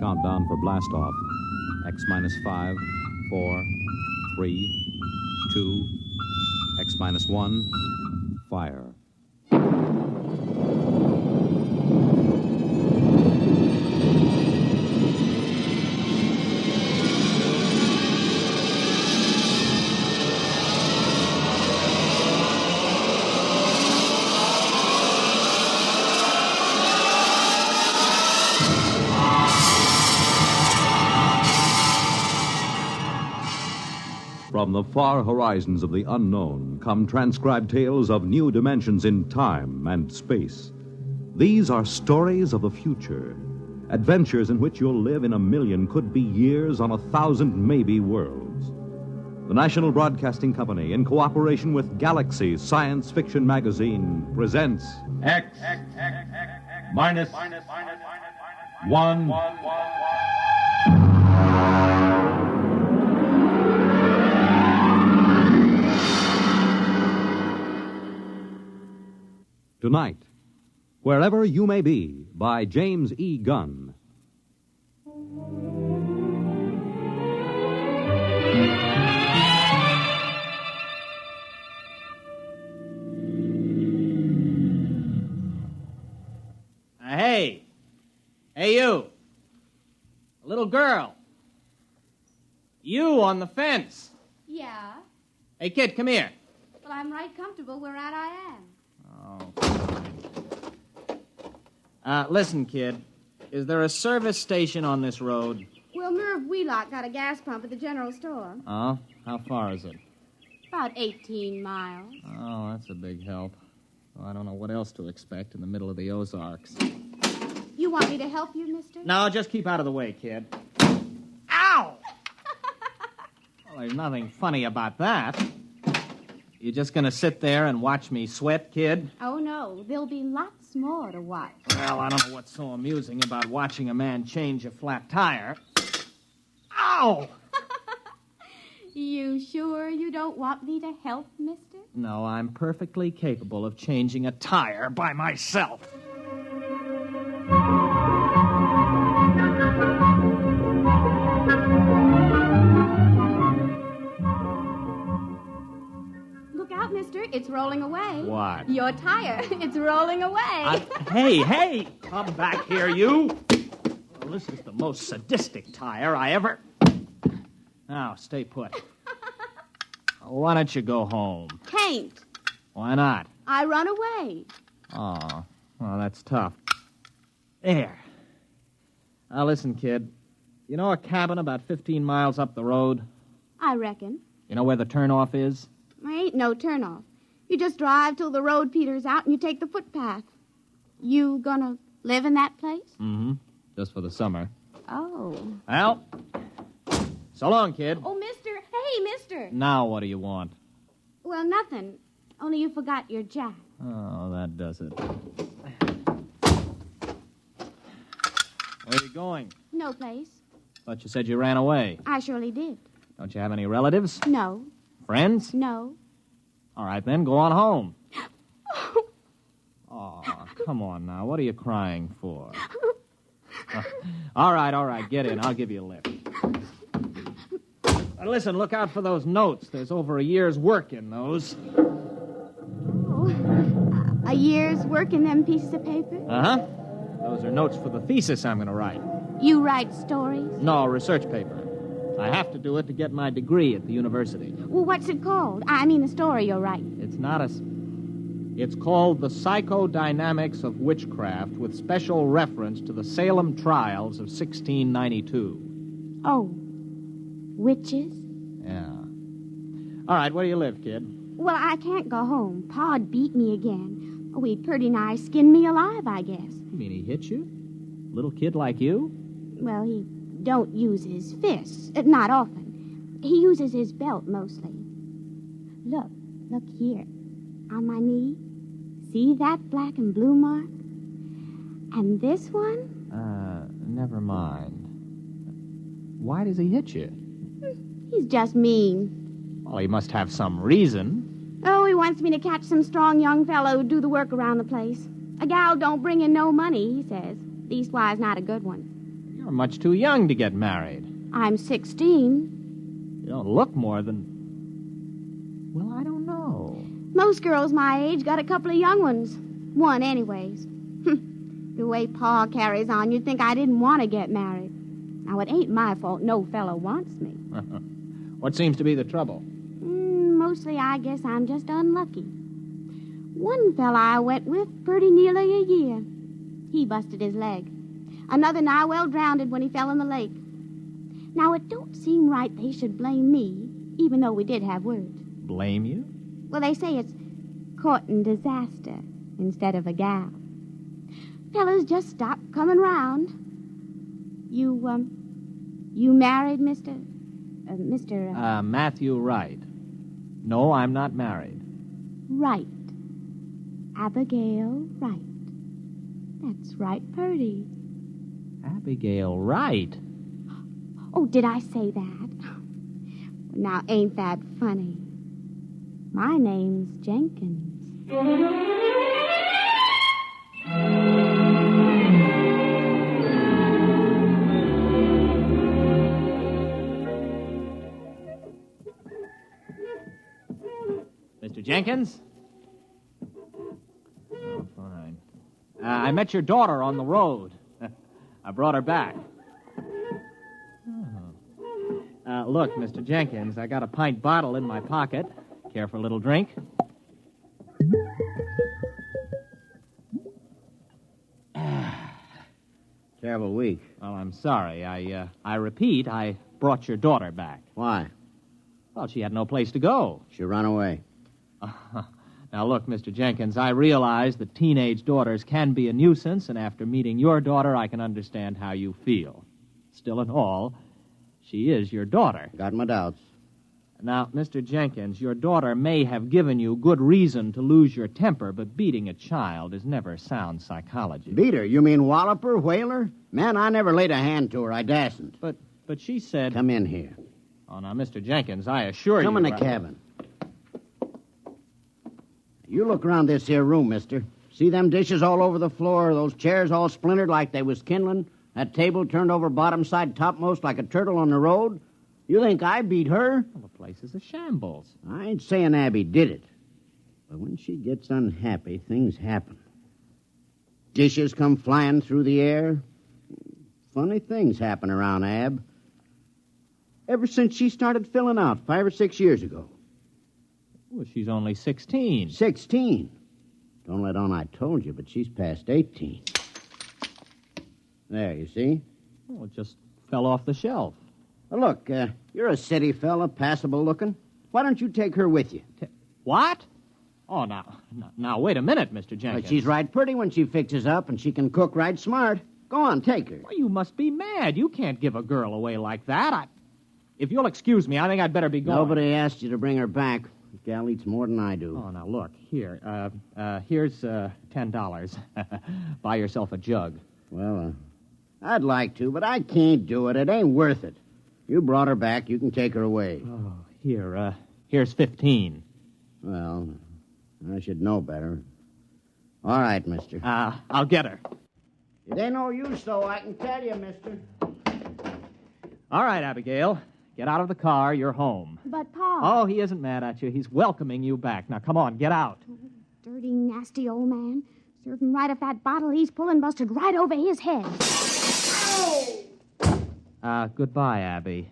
countdown for blast-off. X minus 5, 4, 3, 2, X minus 1, fire. From the far horizons of the unknown come transcribed tales of new dimensions in time and space. These are stories of the future, adventures in which you'll live in a million, could be years, on 1,000 maybe worlds. The National Broadcasting Company, in cooperation with Galaxy Science Fiction Magazine, presents X minus 1. Tonight, Wherever You May Be, by James E. Gunn. Hey, you. A little girl. You on the fence. Yeah? Hey, kid, come here. Well, I'm right comfortable where I am. Listen, kid. Is there a service station on this road? Well, Merv Wheelock got a gas pump at the general store. Oh? How far is it? About 18 miles. Oh, that's a big help. Well, I don't know what else to expect in the middle of the Ozarks. You want me to help you, mister? No, just keep out of the way, kid. Ow! Well, there's nothing funny about that. You just gonna sit there and watch me sweat, kid? Oh, no. There'll be lots more to watch. Well, I don't know what's so amusing about watching a man change a flat tire. Ow! You sure you don't want me to help, mister? No, I'm perfectly capable of changing a tire by myself. Look out, mister. It's rolling away. What? Your tire. It's rolling away. Hey! Come back here, you! Well, this is the most sadistic tire I ever... Now, stay put. Why don't you go home? Can't. Why not? I run away. Oh, well, that's tough. There. Now, listen, kid. You know a cabin about 15 miles up the road? I reckon. You know where the turnoff is? There ain't no turnoff. You just drive till the road peters out and you take the footpath. You gonna live in that place? Mm-hmm. Just for the summer. Oh. Well, so long, kid. Oh, mister. Hey, mister. Now what do you want? Well, nothing. Only you forgot your jack. Oh, that does it. Where are you going? No place. Thought you said you ran away. I surely did. Don't you have any relatives? No. Friends? No. All right, then, go on home. Oh, come on now. What are you crying for? All right. Get in. I'll give you a lift. Listen, look out for those notes. There's over a year's work in those. Oh. A year's work in them pieces of paper? Uh-huh. Those are notes for the thesis I'm going to write. You write stories? No, research paper. I have to do it to get my degree at the university. Well, what's it called? I mean the story you're writing. It's not a... It's called The Psychodynamics of Witchcraft, with special reference to the Salem trials of 1692. Oh. Witches? Yeah. All right, where do you live, kid? Well, I can't go home. Pa'd beat me again. Oh, he'd pretty nigh skinned me alive, I guess. You mean he hit you? Little kid like you? Well, he don't use his fists. Not often. He uses his belt mostly. Look here. On my knee. See that black and blue mark? And this one? Never mind. Why does he hit you? He's just mean. Well, he must have some reason. Oh, he wants me to catch some strong young fellow who'd do the work around the place. A gal don't bring in no money, he says. Leastwise, not a good one. You're much too young to get married. I'm 16. You don't look more than... Well, I don't know. Most girls my age got a couple of young ones. One, anyways. The way Pa carries on, you'd think I didn't want to get married. Now, it ain't my fault no fellow wants me. What seems to be the trouble? Mostly, I guess I'm just unlucky. One fella I went with pretty nearly a year. He busted his leg. Another nigh well drowned when he fell in the lake. Now, it don't seem right they should blame me, even though we did have words. Blame you? Well, they say it's courting disaster instead of a gal. Fellas just stop coming round. You married, Mr. Matthew Wright. No, I'm not married. Wright. Abigail Wright. That's right, Purdy. Abigail Wright? Oh, did I say that? Now, ain't that funny? My name's Jenkins. Mr. Jenkins? Oh, fine. I met your daughter on the road. I brought her back. Look, Mr. Jenkins, I got a pint bottle in my pocket. Care for a little drink? Terrible week. Well, I'm sorry. I repeat, I brought your daughter back. Why? Well, she had no place to go. She ran away. Now, look, Mr. Jenkins, I realize that teenage daughters can be a nuisance, and after meeting your daughter, I can understand how you feel. Still in all, she is your daughter. Got my doubts. Now, Mr. Jenkins, your daughter may have given you good reason to lose your temper, but beating a child is never sound psychology. Beat her? You mean wallop her, whale her? Man, I never laid a hand to her. I dasn't. But she said... Come in here. Oh, now, Mr. Jenkins, I assure you... Come in the cabin. You look around this here room, mister. See them dishes all over the floor, those chairs all splintered like they was kindling, that table turned over bottom side topmost like a turtle on the road? You think I beat her? Well, the place is a shambles. I ain't saying Abby did it. But when she gets unhappy, things happen. Dishes come flying through the air. Funny things happen around Ab. Ever since she started filling out 5 or 6 years ago. Well, she's only 16. 16? Don't let on I told you, but she's past 18. There, you see? Oh, it just fell off the shelf. Well, look, you're a city fella, passable looking. Why don't you take her with you? What? Oh, now, wait a minute, Mr. Jenkins. Well, she's right pretty when she fixes up, and she can cook right smart. Go on, take her. Well, you must be mad. You can't give a girl away like that. If you'll excuse me, I think I'd better be going. Nobody asked you to bring her back. The gal eats more than I do. Oh, now, look, here. Here's $10. Buy yourself a jug. Well, I'd like to, but I can't do it. It ain't worth it. You brought her back. You can take her away. Oh, here's 15. Well, I should know better. All right, mister. I'll get her. It ain't no use, though, I can tell you, mister. All right, Abigail. Get out of the car. You're home. But, Pa... Oh, he isn't mad at you. He's welcoming you back. Now, come on, get out. Dirty, nasty old man. Serve him right if that bottle he's pulling busted right over his head. Goodbye, Abby.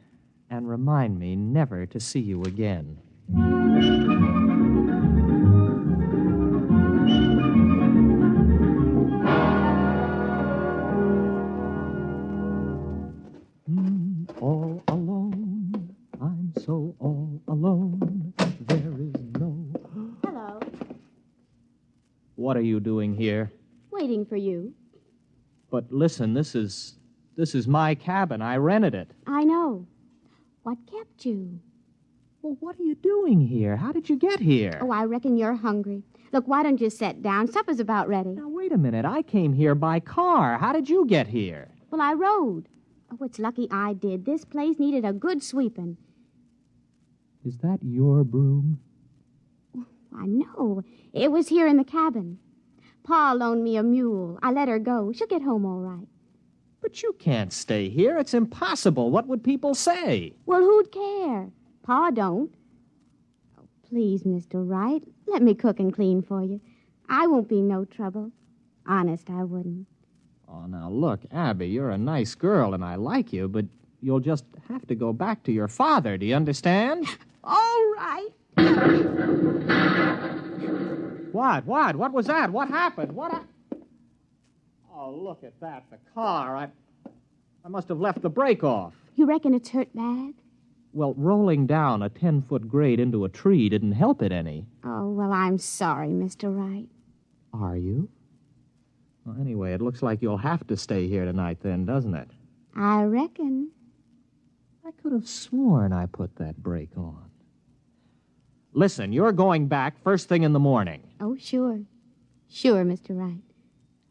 And remind me never to see you again. All alone. I'm so all alone. There is no... Hello. What are you doing here? Waiting for you. But listen, this is my cabin. I rented it. I know. What kept you? Well, what are you doing here? How did you get here? Oh, I reckon you're hungry. Look, why don't you sit down? Supper's about ready. Now, wait a minute. I came here by car. How did you get here? Well, I rode. Oh, it's lucky I did. This place needed a good sweeping. Is that your broom? I know. It was here in the cabin. Pa loaned me a mule. I let her go. She'll get home all right. But But you can't stay here. It's impossible. What would people say? Well, who'd care? Pa don't. Oh, please, Mr. Wright, let me cook and clean for you. I won't be no trouble. Honest, I wouldn't. Oh, now look, Abby, you're a nice girl and I like you, but you'll just have to go back to your father. Do you understand? All right. What? What was that? What happened? Oh, look at that. The car. I must have left the brake off. You reckon it's hurt bad? Well, rolling down a 10-foot grade into a tree didn't help it any. Oh, well, I'm sorry, Mr. Wright. Are you? Well, anyway, it looks like you'll have to stay here tonight then, doesn't it? I reckon. I could have sworn I put that brake on. Listen, you're going back first thing in the morning. Oh, sure. Sure, Mr. Wright.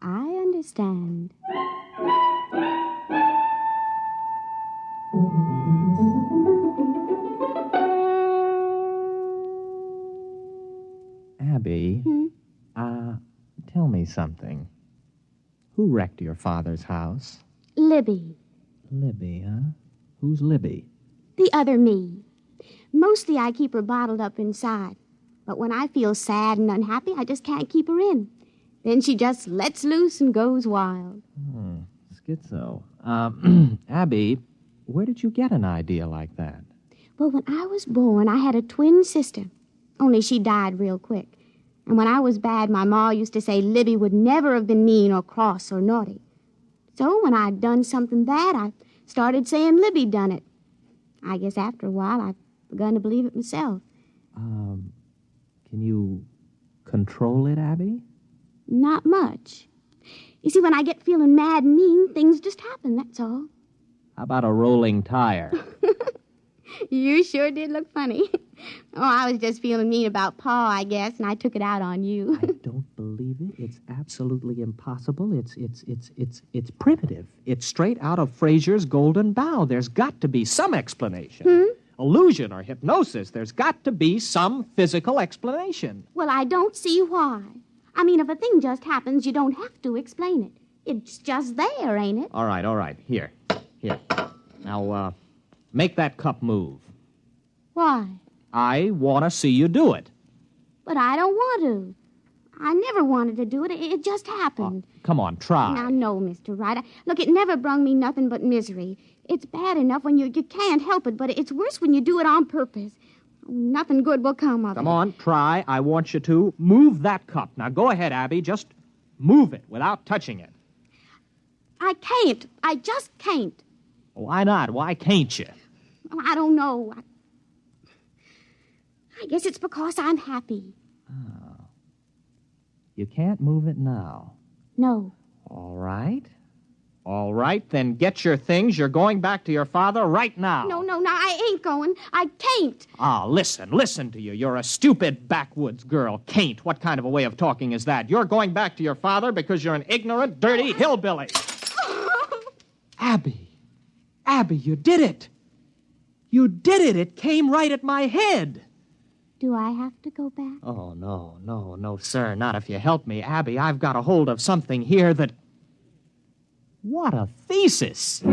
I understand. Abby, tell me something. Who wrecked your father's house? Libby. Libby, huh? Who's Libby? The other me. Mostly I keep her bottled up inside. But when I feel sad and unhappy, I just can't keep her in. Then she just lets loose and goes wild. Schizo. Abby, where did you get an idea like that? Well, when I was born, I had a twin sister. Only she died real quick. And when I was bad, my ma used to say Libby would never have been mean or cross or naughty. So when I'd done something bad, I started saying Libby done it. I guess after a while, I've begun to believe it myself. Can you control it, Abby? Not much. You see, when I get feeling mad and mean, things just happen, that's all. How about a rolling tire? You sure did look funny. Oh, I was just feeling mean about Pa, I guess, and I took it out on you. I don't believe it. It's absolutely impossible. It's primitive. It's straight out of Fraser's Golden Bough. There's got to be some explanation. Illusion or hypnosis. There's got to be some physical explanation. Well, I don't see why. I mean, if a thing just happens, you don't have to explain it. It's just there, ain't it? All right. Here. Now, make that cup move. Why? I want to see you do it. But I don't want to. I never wanted to do it. It just happened. Come on, try. Now, no, Mr. Wright. Look, it never brung me nothing but misery. It's bad enough when you can't help it, but it's worse when you do it on purpose. Nothing good will come of it. Come on, try. I want you to move that cup. Now, go ahead, Abby. Just move it without touching it. I can't. I just can't. Why not? Why can't you? Well, I don't know. I guess it's because I'm happy. Oh. You can't move it now. No. All right, then get your things. You're going back to your father right now. No, I ain't going. I can't. Listen to you. You're a stupid backwoods girl. Can't. What kind of a way of talking is that? You're going back to your father because you're an ignorant, dirty hillbilly. Abby, you did it. You did it. It came right at my head. Do I have to go back? Oh, no, sir. Not if you help me. Abby, I've got a hold of something here that... What a thesis!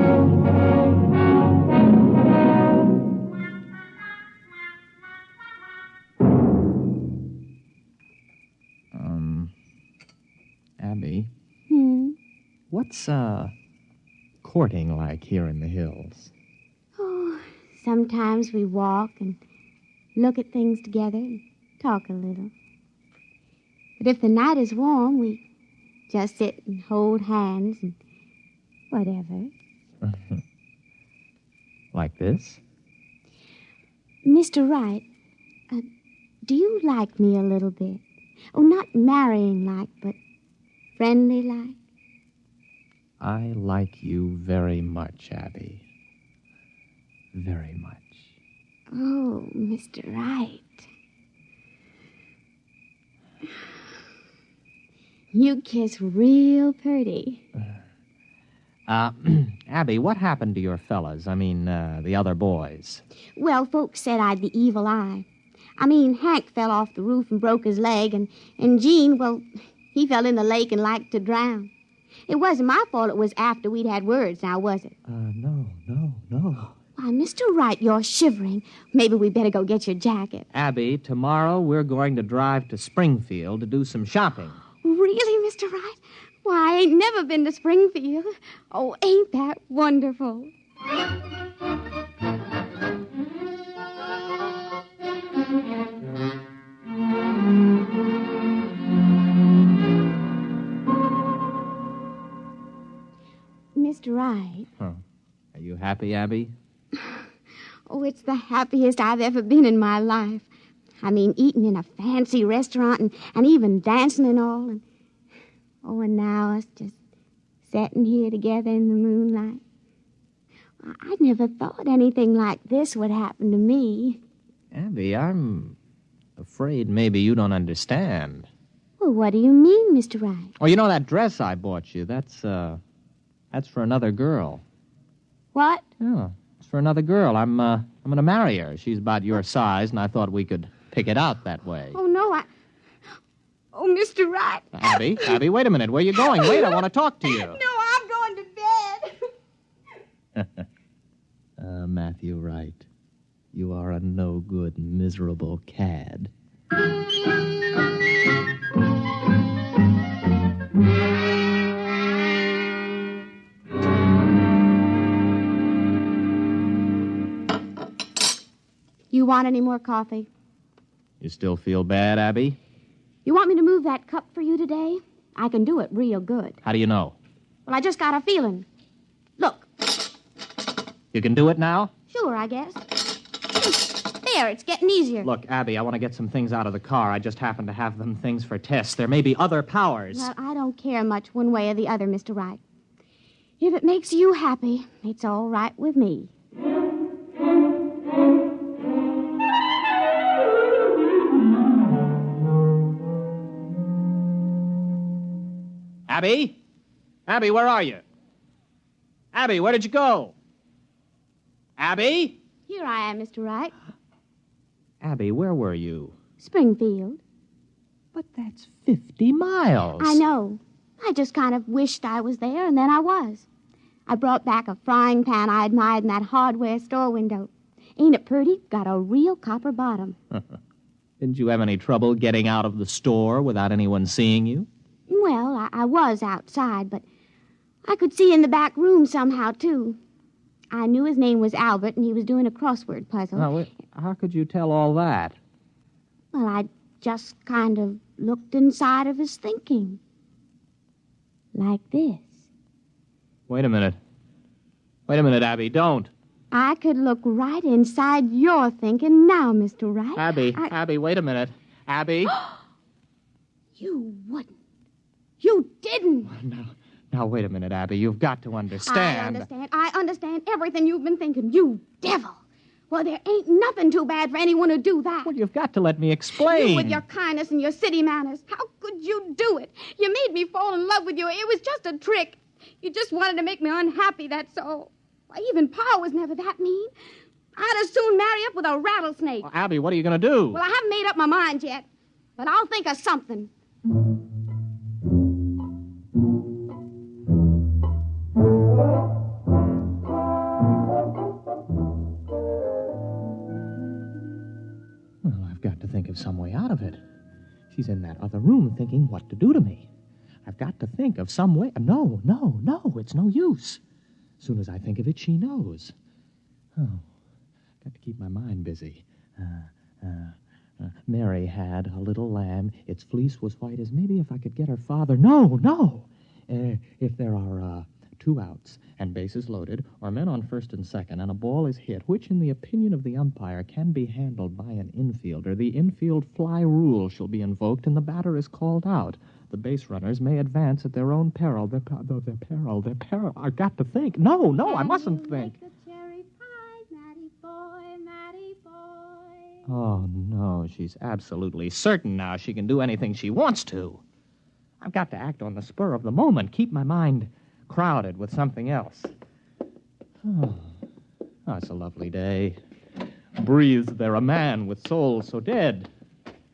Abby? What's, courting like here in the hills? Oh, sometimes we walk and look at things together and talk a little. But if the night is warm, we just sit and hold hands and whatever. Like this? Mr. Wright, do you like me a little bit? Oh, not marrying like, but friendly like? I like you very much, Abby. Very much. Oh, Mr. Wright. You kiss real pretty. Abby, what happened to your fellas? I mean, the other boys. Well, folks said I'd the evil eye. I mean, Hank fell off the roof and broke his leg, and Gene, well, he fell in the lake and liked to drown. It wasn't my fault it was after we'd had words, now was it? No. Why, Mr. Wright, you're shivering. Maybe we better go get your jacket. Abby, tomorrow we're going to drive to Springfield to do some shopping. Really, Mr. Wright? Why, I ain't never been to Springfield. Oh, ain't that wonderful? Mr. Wright. Huh. Are you happy, Abby? Oh, it's the happiest I've ever been in my life. I mean, eating in a fancy restaurant and even dancing and all. And now us just sitting here together in the moonlight. I never thought anything like this would happen to me. Abby, I'm afraid maybe you don't understand. Well, what do you mean, Mr. Wright? Oh, you know that dress I bought you? That's for another girl. What? Yeah, it's for another girl. I'm going to marry her. She's about your size, and I thought we could pick it out that way. Oh, no, Oh, Mr. Wright. Abby, wait a minute. Where are you going? Wait, I want to talk to you. No, I'm going to bed. Matthew Wright, you are a no-good, miserable cad. You want any more coffee? You still feel bad, Abby? You want me to move that cup for you today? I can do it real good. How do you know? Well, I just got a feeling. Look. You can do it now? Sure, I guess. There, it's getting easier. Look, Abby, I want to get some things out of the car. I just happen to have them things for tests. There may be other powers. Well, I don't care much one way or the other, Mr. Wright. If it makes you happy, it's all right with me. Abby? Abby, where are you? Abby, where did you go? Abby? Here I am, Mr. Wright. Abby, where were you? Springfield. But that's 50 miles. I know. I just kind of wished I was there, and then I was. I brought back a frying pan I admired in that hardware store window. Ain't it pretty? Got a real copper bottom. Didn't you have any trouble getting out of the store without anyone seeing you? Well, I was outside, but I could see in the back room somehow, too. I knew his name was Albert, and he was doing a crossword puzzle. Now, how could you tell all that? Well, I just kind of looked inside of his thinking. Like this. Wait a minute, Abby, don't. I could look right inside your thinking now, Mr. Wright. Abby, wait a minute. Abby? You wouldn't. You didn't. Now, wait a minute, Abby. You've got to understand. I understand everything you've been thinking. You devil. Well, there ain't nothing too bad for anyone to do that. Well, you've got to let me explain. You with your kindness and your city manners. How could you do it? You made me fall in love with you. It was just a trick. You just wanted to make me unhappy, that's all. Why, even Pa was never that mean. I'd as soon marry up with a rattlesnake. Well, Abby, what are you going to do? Well, I haven't made up my mind yet. But I'll think of something. I've got to think of some way out of it. She's in that other room thinking what to do to me. I've got to think of some way. No, it's no use. As soon as I think of it, she knows. Oh, got to keep my mind busy. Mary had a little lamb. Its fleece was white as maybe if I could get her father. No. If there are 2 outs and bases loaded, or men on first and second, and a ball is hit, which, in the opinion of the umpire, can be handled by an infielder, the infield fly rule shall be invoked, and the batter is called out. The base runners may advance at their own peril. Their peril. I've got to think. No, I mustn't think. Make the cherry pie, Matty boy. Oh, no, she's absolutely certain now she can do anything she wants to. I've got to act on the spur of the moment, keep my mind crowded with something else. Oh, it's a lovely day. Breathes there a man with soul so dead.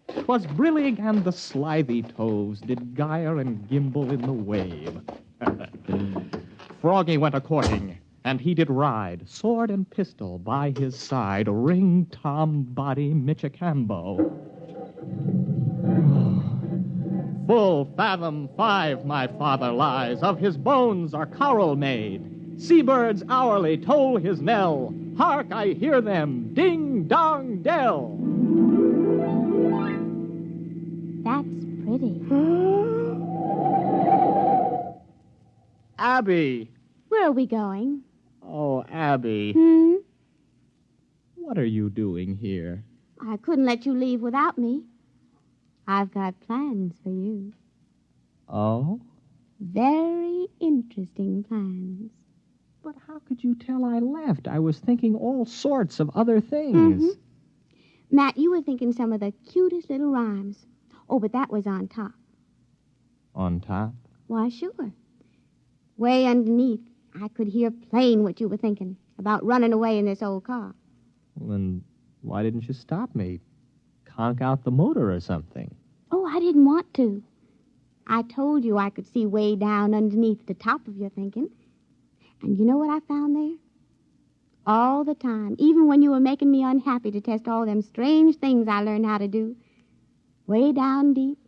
'Twas brillig and the slithy toves did gyre and gimble in the wave. Froggy went a-courting, and he did ride, sword and pistol by his side, ring Tom Body Michicambo. Full fathom 5 my father lies, of his bones are coral made. Seabirds hourly toll his knell, hark, I hear them, ding-dong dell. That's pretty. Abby! Where are we going? Oh, Abby. What are you doing here? I couldn't let you leave without me. I've got plans for you. Oh? Very interesting plans. But how could you tell I left? I was thinking all sorts of other things. Matt, you were thinking some of the cutest little rhymes. Oh, but that was on top. On top? Why, sure. Way underneath, I could hear plain what you were thinking about running away in this old car. Well, then why didn't you stop me? Conk out the motor or something. Oh, I didn't want to. I told you I could see way down underneath the top of your thinking. And you know what I found there? All the time, even when you were making me unhappy to test all them strange things I learned how to do, way down deep,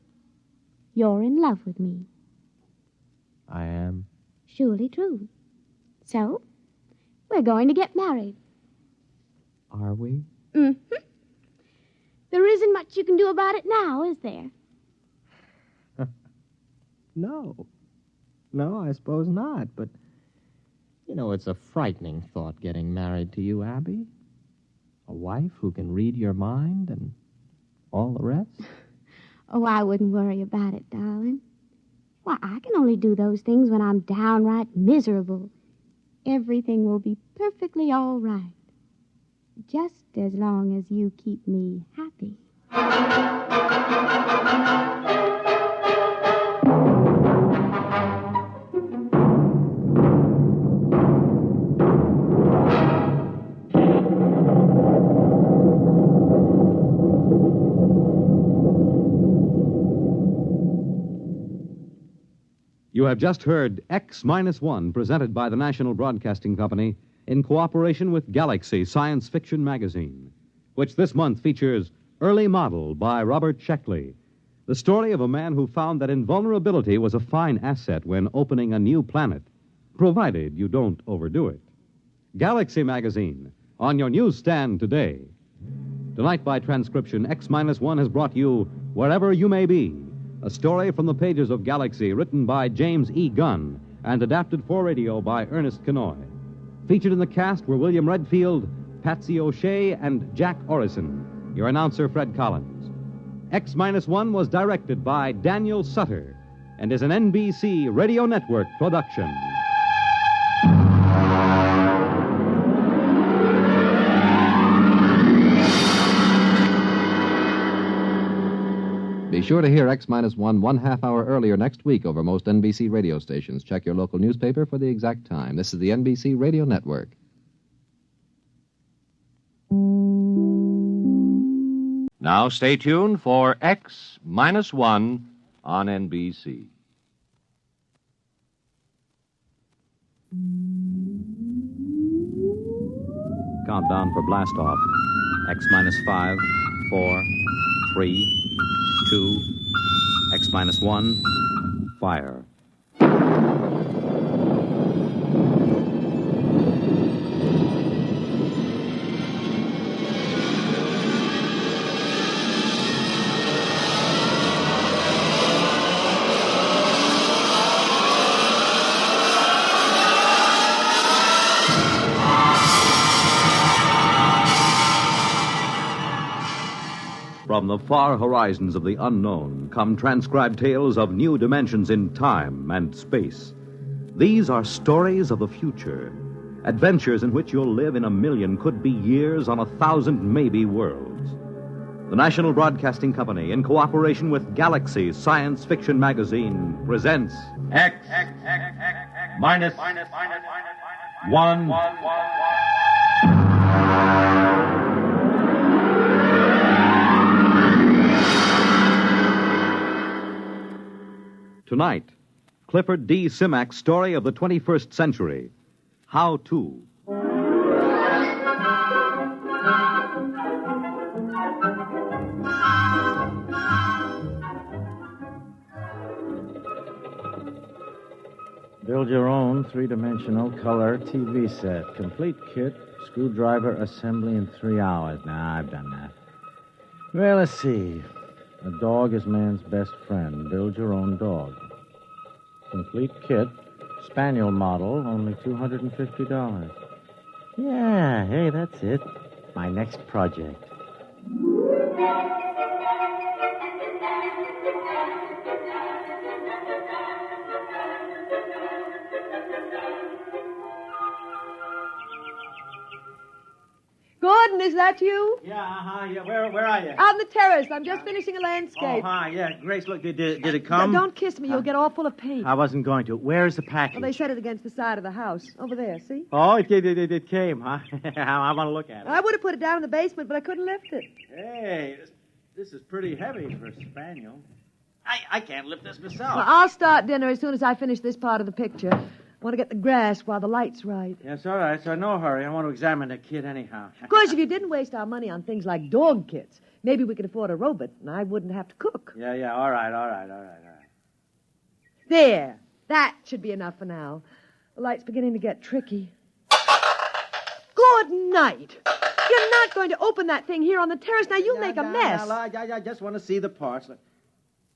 you're in love with me. I am? Surely true. So, we're going to get married. Are we? There isn't much you can do about it now, is there? No. No, I suppose not, but, you know, it's a frightening thought getting married to you, Abby. A wife who can read your mind and all the rest. Oh, I wouldn't worry about it, darling. Why, I can only do those things when I'm downright miserable. Everything will be perfectly all right. Just as long as you keep me happy. You have just heard X-1, presented by the National Broadcasting Company in cooperation with Galaxy Science Fiction Magazine, which this month features Early Model by Robert Sheckley, the story of a man who found that invulnerability was a fine asset when opening a new planet, provided you don't overdo it. Galaxy Magazine, on your newsstand today. Tonight, by transcription, X-1 has brought you Wherever You May Be, a story from the pages of Galaxy written by James E. Gunn and adapted for radio by Ernest Kenoy. Featured in the cast were William Redfield, Patsy O'Shea, and Jack Orrison. Your announcer, Fred Collins. X-1 was directed by Daniel Sutter and is an NBC Radio Network production. Be sure to hear X-1 one half hour earlier next week over most NBC radio stations. Check your local newspaper for the exact time. This is the NBC Radio Network. Now stay tuned for X-1 on NBC. Countdown for blastoff. X-5, 4, 3, 2, X-1, fire. From the far horizons of the unknown come transcribed tales of new dimensions in time and space. These are stories of the future, adventures in which you'll live in a million, could be years, on 1,000 maybe worlds. The National Broadcasting Company, in cooperation with Galaxy Science Fiction Magazine, presents X-1. Tonight, Clifford D. Simak's story of the 21st century, How To. Build your own three-dimensional color TV set. Complete kit, screwdriver assembly in 3 hours. Nah, I've done that. Well, let's see. A dog is man's best friend. Build your own dog. Complete kit, spaniel model, only $250. Yeah, hey, that's it. My next project. Gordon, is that you? Yeah. Where are you? Out on the terrace. I'm just finishing a landscape. Oh, hi, yeah. Grace, look, did it come? Don't kiss me. You'll get all full of paint. I wasn't going to. Where's the package? Well, they set it against the side of the house. Over there, see? Oh, it came, huh? I want to look at it. I would have put it down in the basement, but I couldn't lift it. Hey, this is pretty heavy for a spaniel. I can't lift this myself. Well, I'll start dinner as soon as I finish this part of the picture. I want to get the grass while the light's right. Yes, all right. So no hurry. I want to examine the kid anyhow. Of course, if you didn't waste our money on things like dog kits, maybe we could afford a robot, and I wouldn't have to cook. Yeah. All right. There. That should be enough for now. The light's beginning to get tricky. Good night. You're not going to open that thing here on the terrace. Now, you'll make a mess. I just want to see the parts.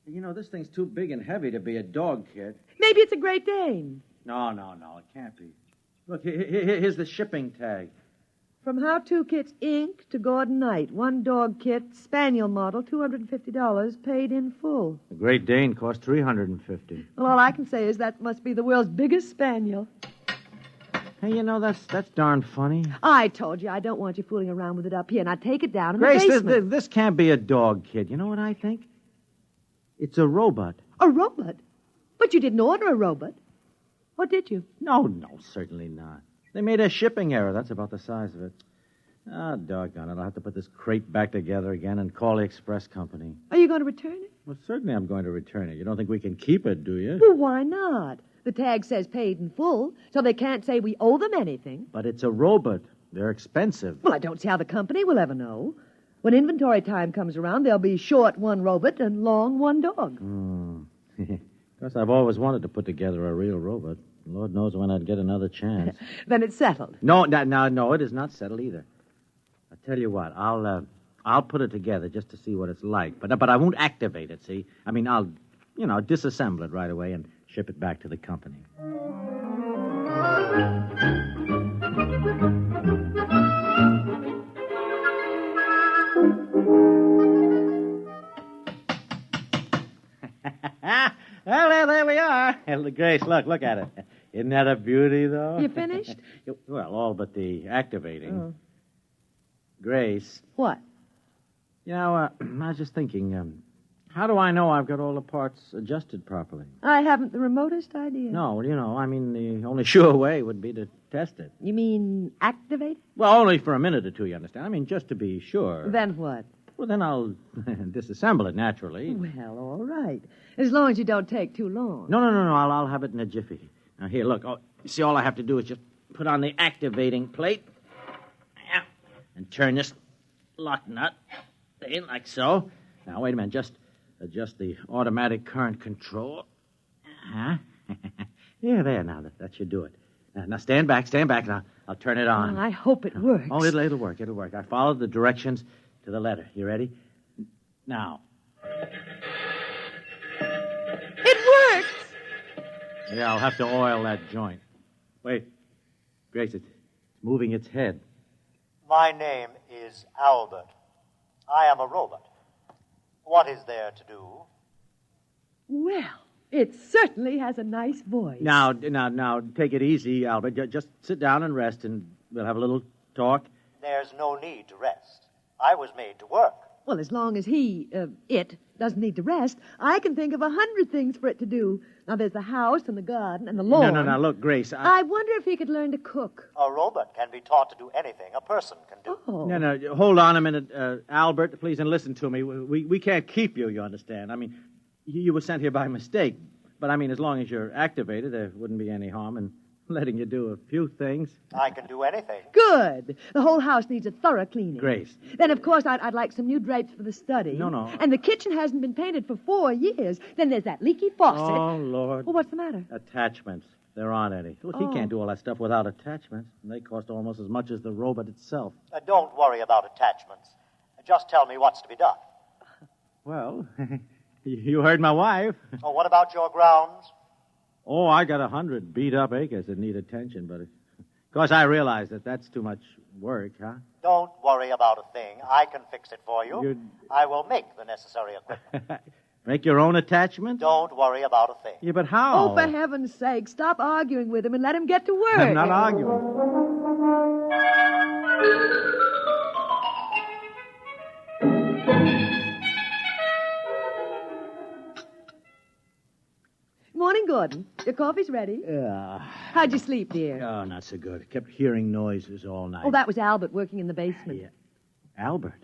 You know, this thing's too big and heavy to be a dog kit. Maybe it's a Great Dane. No, it can't be. Look, here's the shipping tag. From How To Kits, Inc. to Gordon Knight. One dog kit, spaniel model, $250, paid in full. The Great Dane cost $350. Well, all I can say is that must be the world's biggest spaniel. Hey, you know, that's darn funny. I told you I don't want you fooling around with it up here. Now take it down in Grace, the basement. this can't be a dog kid. You know what I think? It's a robot. A robot? But you didn't order a robot. Or did you? No, certainly not. They made a shipping error. That's about the size of it. Ah, doggone it. I'll have to put this crate back together again and call the express company. Are you going to return it? Well, certainly I'm going to return it. You don't think we can keep it, do you? Well, why not? The tag says paid in full, so they can't say we owe them anything. But it's a robot. They're expensive. Well, I don't see how the company will ever know. When inventory time comes around, they'll be short one robot and long one dog. Of course, I've always wanted to put together a real robot. Lord knows when I'd get another chance. Then it's settled. No, it is not settled either. I'll tell you what, I'll put it together just to see what it's like. But I won't activate it, see? I mean, I'll disassemble it right away and ship it back to the company. Well, there we are. Grace, look at it. Isn't that a beauty, though? You finished? Well, all but the activating. Oh. Grace. What? You know, I was just thinking, how do I know I've got all the parts adjusted properly? I haven't the remotest idea. No, I mean, the only sure way would be to test it. You mean activate it? Well, only for a minute or two, you understand? I mean, just to be sure. Then what? Well, then I'll disassemble it, naturally. Well, all right. As long as you don't take too long. No. I'll have it in a jiffy. Now, here, look. Oh, see, all I have to do is just put on the activating plate. Yeah. And turn this lock nut in like so. Now, wait a minute. Just adjust the automatic current control. Huh? Yeah, there. Now, that should do it. Now, stand back. Now, I'll turn it on. I hope it works. Oh, it'll work. I followed the directions to the letter. You ready? Now. It works! Yeah, I'll have to oil that joint. Wait. Grace, it's moving its head. My name is Albert. I am a robot. What is there to do? Well, it certainly has a nice voice. Now, take it easy, Albert. Just sit down and rest, and we'll have a little talk. There's no need to rest. I was made to work. Well, as long as it doesn't need to rest, I can think of 100 things for it to do. Now, there's the house and the garden and the lawn. No, look, Grace, I wonder if he could learn to cook. A robot can be taught to do anything a person can do. Oh. No, hold on a minute, Albert, please, and listen to me. We can't keep you, you understand. I mean, you were sent here by mistake. But, I mean, as long as you're activated, there wouldn't be any harm in letting you do a few things. I can do anything. Good. The whole house needs a thorough cleaning. Grace. Then, of course, I'd like some new drapes for the study. No. And the kitchen hasn't been painted for 4 years. Then there's that leaky faucet. Oh, Lord. Well, what's the matter? Attachments. There aren't any. Look, he can't do all that stuff without attachments. And they cost almost as much as the robot itself. Don't worry about attachments. Just tell me what's to be done. Well, you heard my wife. Oh, what about your grounds? Oh, I got 100 beat-up acres that need attention, but of course I realize that that's too much work, huh? Don't worry about a thing. I can fix it for you. I will make the necessary equipment. Make your own attachment? Don't worry about a thing. Yeah, but how? Oh, for heaven's sake, stop arguing with him and let him get to work. I'm not arguing. Morning, Gordon. Your coffee's ready. How'd you sleep, dear? Oh, not so good. Kept hearing noises all night. Oh, that was Albert working in the basement. Yeah. Albert?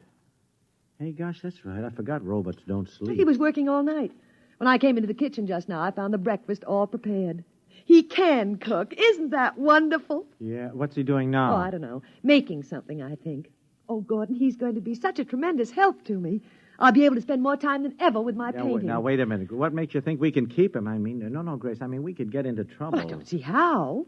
Hey, gosh, that's right. I forgot robots don't sleep. He was working all night. When I came into the kitchen just now, I found the breakfast all prepared. He can cook. Isn't that wonderful? Yeah, what's he doing now? Oh, I don't know. Making something, I think. Oh, Gordon, he's going to be such a tremendous help to me. I'll be able to spend more time than ever with my painting. Now, wait a minute. What makes you think we can keep him? I mean, no, Grace. I mean, we could get into trouble. Well, I don't see how.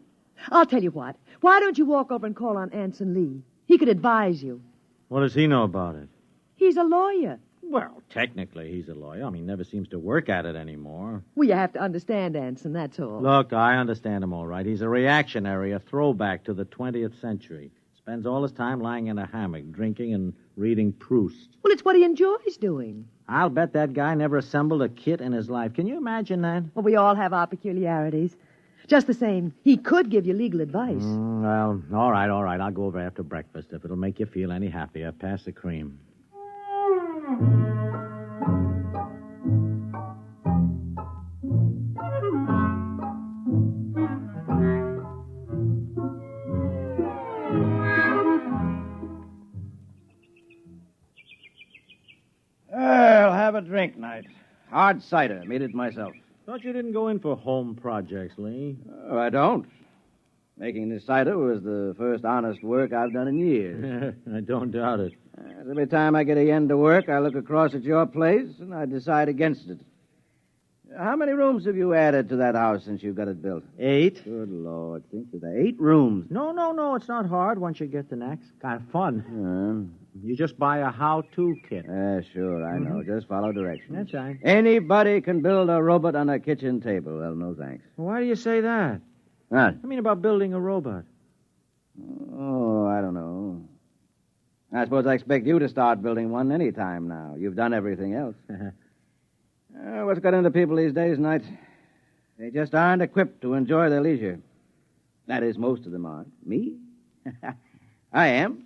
I'll tell you what. Why don't you walk over and call on Anson Lee? He could advise you. What does he know about it? He's a lawyer. Well, technically, he's a lawyer. I mean, never seems to work at it anymore. Well, you have to understand Anson, that's all. Look, I understand him all right. He's a reactionary, a throwback to the 20th century. Spends all his time lying in a hammock, drinking and reading Proust. Well, it's what he enjoys doing. I'll bet that guy never assembled a kit in his life. Can you imagine that? Well, we all have our peculiarities. Just the same, he could give you legal advice. Well, all right. I'll go over after breakfast. If it'll make you feel any happier, pass the cream. I'll have a drink night. Hard cider. Made it myself. Thought you didn't go in for home projects, Lee. Oh, I don't. Making this cider was the first honest work I've done in years. I don't doubt it. Every time I get a end to work, I look across at your place and I decide against it. How many rooms have you added to that house since you got it built? 8. Good Lord. Think of that. 8 rooms. No. It's not hard once you get the next. Kind of fun. You just buy a how-to kit. Sure, I know. Just follow directions. That's right. Anybody can build a robot on a kitchen table. Well, no thanks. Why do you say that? What? I mean about building a robot. Oh, I don't know. I suppose I expect you to start building one any time now. You've done everything else. What's got into people these days, Knight? They just aren't equipped to enjoy their leisure. That is, most of them aren't. Me? I am.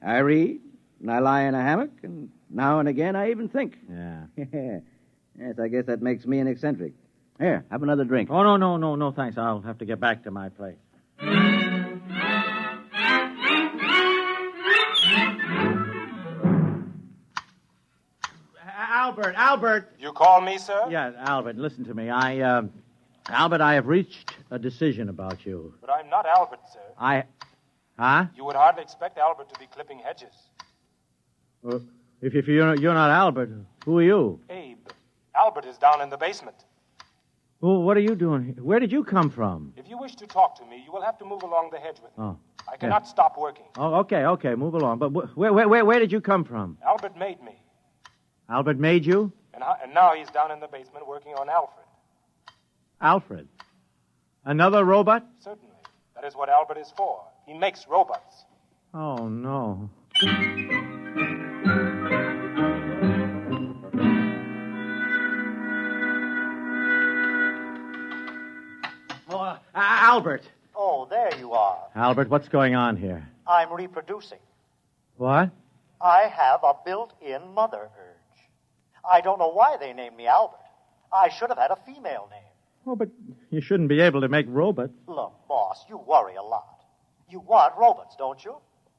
I read, and I lie in a hammock, and now and again I even think. Yeah. Yes, I guess that makes me an eccentric. Here, have another drink. Oh, no, thanks. I'll have to get back to my place. Albert. You call me, sir? Yeah, Albert, listen to me. Albert, I have reached a decision about you. But I'm not Albert, sir. Huh? You would hardly expect Albert to be clipping hedges. If you're not Albert, who are you? Abe. Albert is down in the basement. Well, what are you doing here? Where did you come from? If you wish to talk to me, you will have to move along the hedge with me. Oh. I cannot stop working. Oh, okay, move along. But where did you come from? Albert made me. Albert made you? And now he's down in the basement working on Alfred. Alfred? Another robot? Certainly. That is what Albert is for. He makes robots. Oh, no. Albert. Oh, there you are. Albert, what's going on here? I'm reproducing. What? I have a built-in mother urge. I don't know why they named me Albert. I should have had a female name. Oh, but you shouldn't be able to make robots. Look, boss, you worry a lot. You want robots, don't you?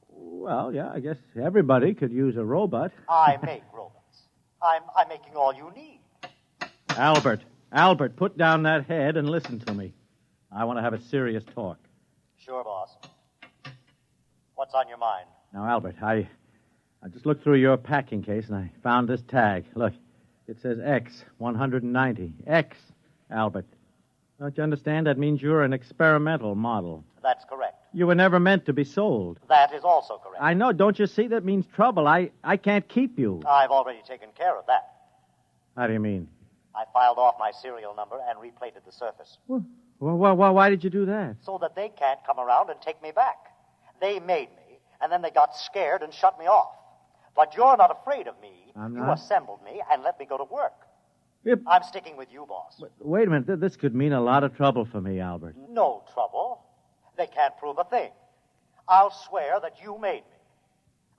Well, yeah, I guess everybody could use a robot. I make robots. I'm making all you need. Albert, Albert, put down that head and listen to me. I want to have a serious talk. Sure, boss. What's on your mind? Now, Albert, I just looked through your packing case and I found this tag. Look, it says X, 190. X, Albert. Don't you understand? That means you're an experimental model. That's correct. You were never meant to be sold. That is also correct. I know. Don't you see? That means trouble. I can't keep you. I've already taken care of that. How do you mean? I filed off my serial number and replated the surface. Well, why did you do that? So that they can't come around and take me back. They made me, and then they got scared and shut me off. But you're not afraid of me. I'm You not. assembled me and let me go to work. Yep. I'm sticking with you, boss. Wait a minute. This could mean a lot of trouble for me, Albert. No trouble. They can't prove a thing. I'll swear that you made me.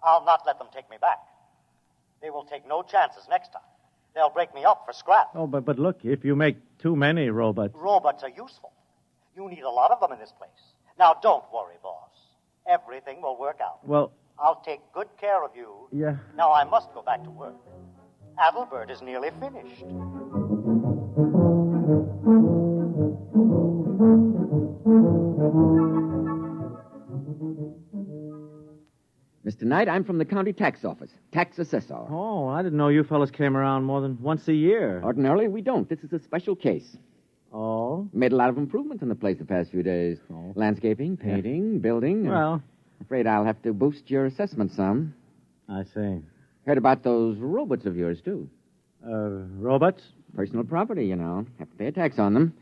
I'll not let them take me back. They will take no chances next time. They'll break me up for scrap. Oh, but look, if you make too many robots... Robots are useful. You need a lot of them in this place. Now, don't worry, boss. Everything will work out. Well... I'll take good care of you. Yeah. Now, I must go back to work. Adalbert is nearly finished. Mr. Knight, I'm from the county tax office, tax assessor. Oh, I didn't know you fellas came around more than once a year. Ordinarily, we don't. This is a special case. Oh? Made a lot of improvements in the place the past few days. Oh. Landscaping, painting, building. Well... Afraid I'll have to boost your assessment some. I see. Heard about those robots of yours, too. Robots? Personal property, you know. Have to pay a tax on them.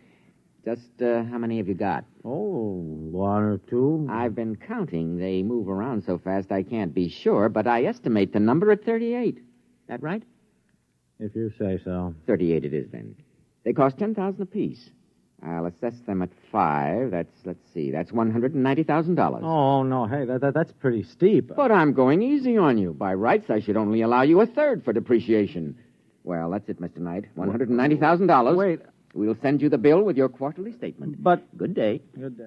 Just how many have you got? Oh, one or two. I've been counting. They move around so fast I can't be sure, but I estimate the number at 38. That right? If you say so. 38 it is, then. They cost $10,000 apiece. I'll assess them at 5. That's $190,000. Oh, no. Hey, that's pretty steep. But I'm going easy on you. By rights, I should only allow you a third for depreciation. Well, that's it, Mr. Knight. $190,000. Wait. We'll send you the bill with your quarterly statement. But... Good day. Good day.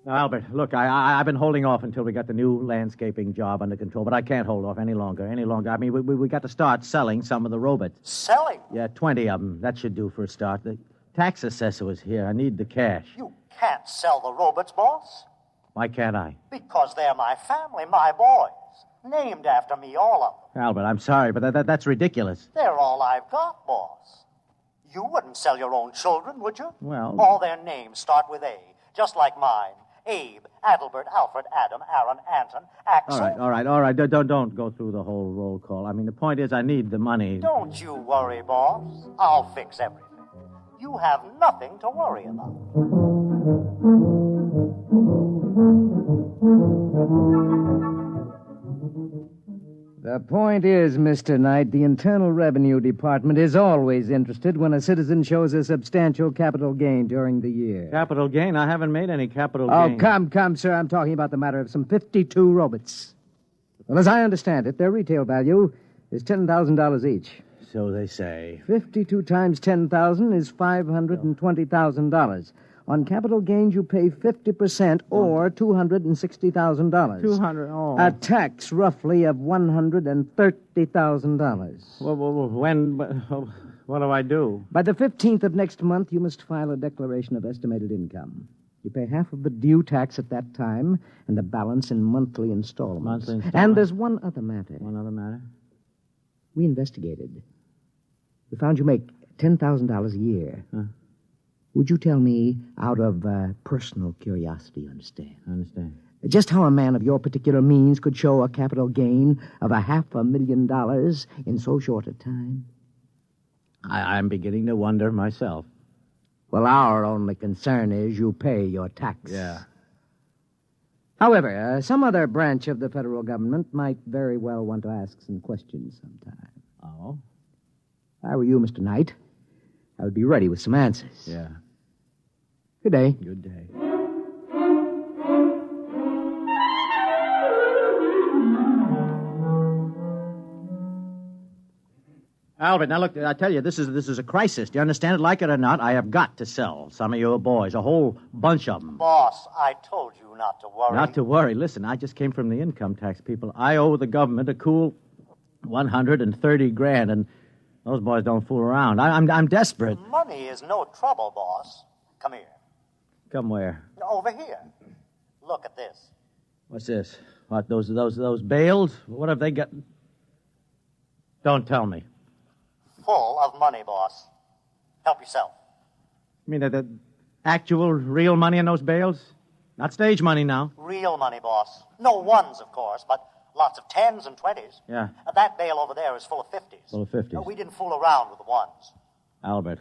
Now, Albert, look, I've been holding off until we got the new landscaping job under control, but I can't hold off any longer. I mean, we got to start selling some of the robots. Selling? Yeah, 20 of them. That should do for a start. The tax assessor was here. I need the cash. You can't sell the robots, boss. Why can't I? Because they're my family, my boys. Named after me, all of them. Albert, I'm sorry, but that's ridiculous. They're all I've got, boss. You wouldn't sell your own children, would you? Well... All their names start with A, just like mine. Abe, Adalbert, Alfred, Adam, Aaron, Anton, Axel. All right. Don't go through the whole roll call. I mean, the point is I need the money. Don't you worry, boss. I'll fix everything. You have nothing to worry about. The point is, Mr. Knight, the Internal Revenue Department is always interested when a citizen shows a substantial capital gain during the year. Capital gain? I haven't made any capital gain. Oh, come, sir. I'm talking about the matter of some 52 robots. Well, as I understand it, their retail value is $10,000 each. So they say. 52 times 10,000 is $520,000. On capital gains, you pay 50% or $260,000. 200, oh. A tax, roughly, of $130,000. What do I do? By the 15th of next month, you must file a declaration of estimated income. You pay half of the due tax at that time, and the balance in monthly installments. And there's one other matter. One other matter? We investigated. We found you make $10,000 a year. Huh? Would you tell me, out of personal curiosity, you understand? I understand. Just how a man of your particular means could show a capital gain of $500,000 in so short a time? I'm beginning to wonder myself. Well, our only concern is you pay your tax. Yeah. However, some other branch of the federal government might very well want to ask some questions sometime. Oh? If I were you, Mr. Knight, I would be ready with some answers. Yeah. Good day. Good day. Albert, now look, I tell you, this is a crisis. Do you understand it? Like it or not, I have got to sell some of your boys, a whole bunch of them. Boss, I told you not to worry. Not to worry. Listen, I just came from the income tax people. I owe the government a cool $130,000, and those boys don't fool around. I'm desperate. Money is no trouble, boss. Come here. Come where? Over here. Look at this. What's this? What, those bales? What have they got? Don't tell me. Full of money, boss. Help yourself. You mean the actual, real money in those bales? Not stage money now. Real money, boss. No ones, of course, but lots of 10s and 20s. Yeah. That bale over there is full of 50s. Full of 50s. No, we didn't fool around with the ones. Albert,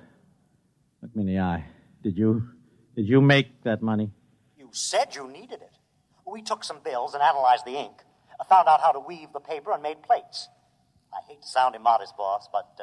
look me in the eye. Did you make that money? You said you needed it. We took some bills and analyzed the ink, found out how to weave the paper, and made plates. I hate to sound immodest, boss, but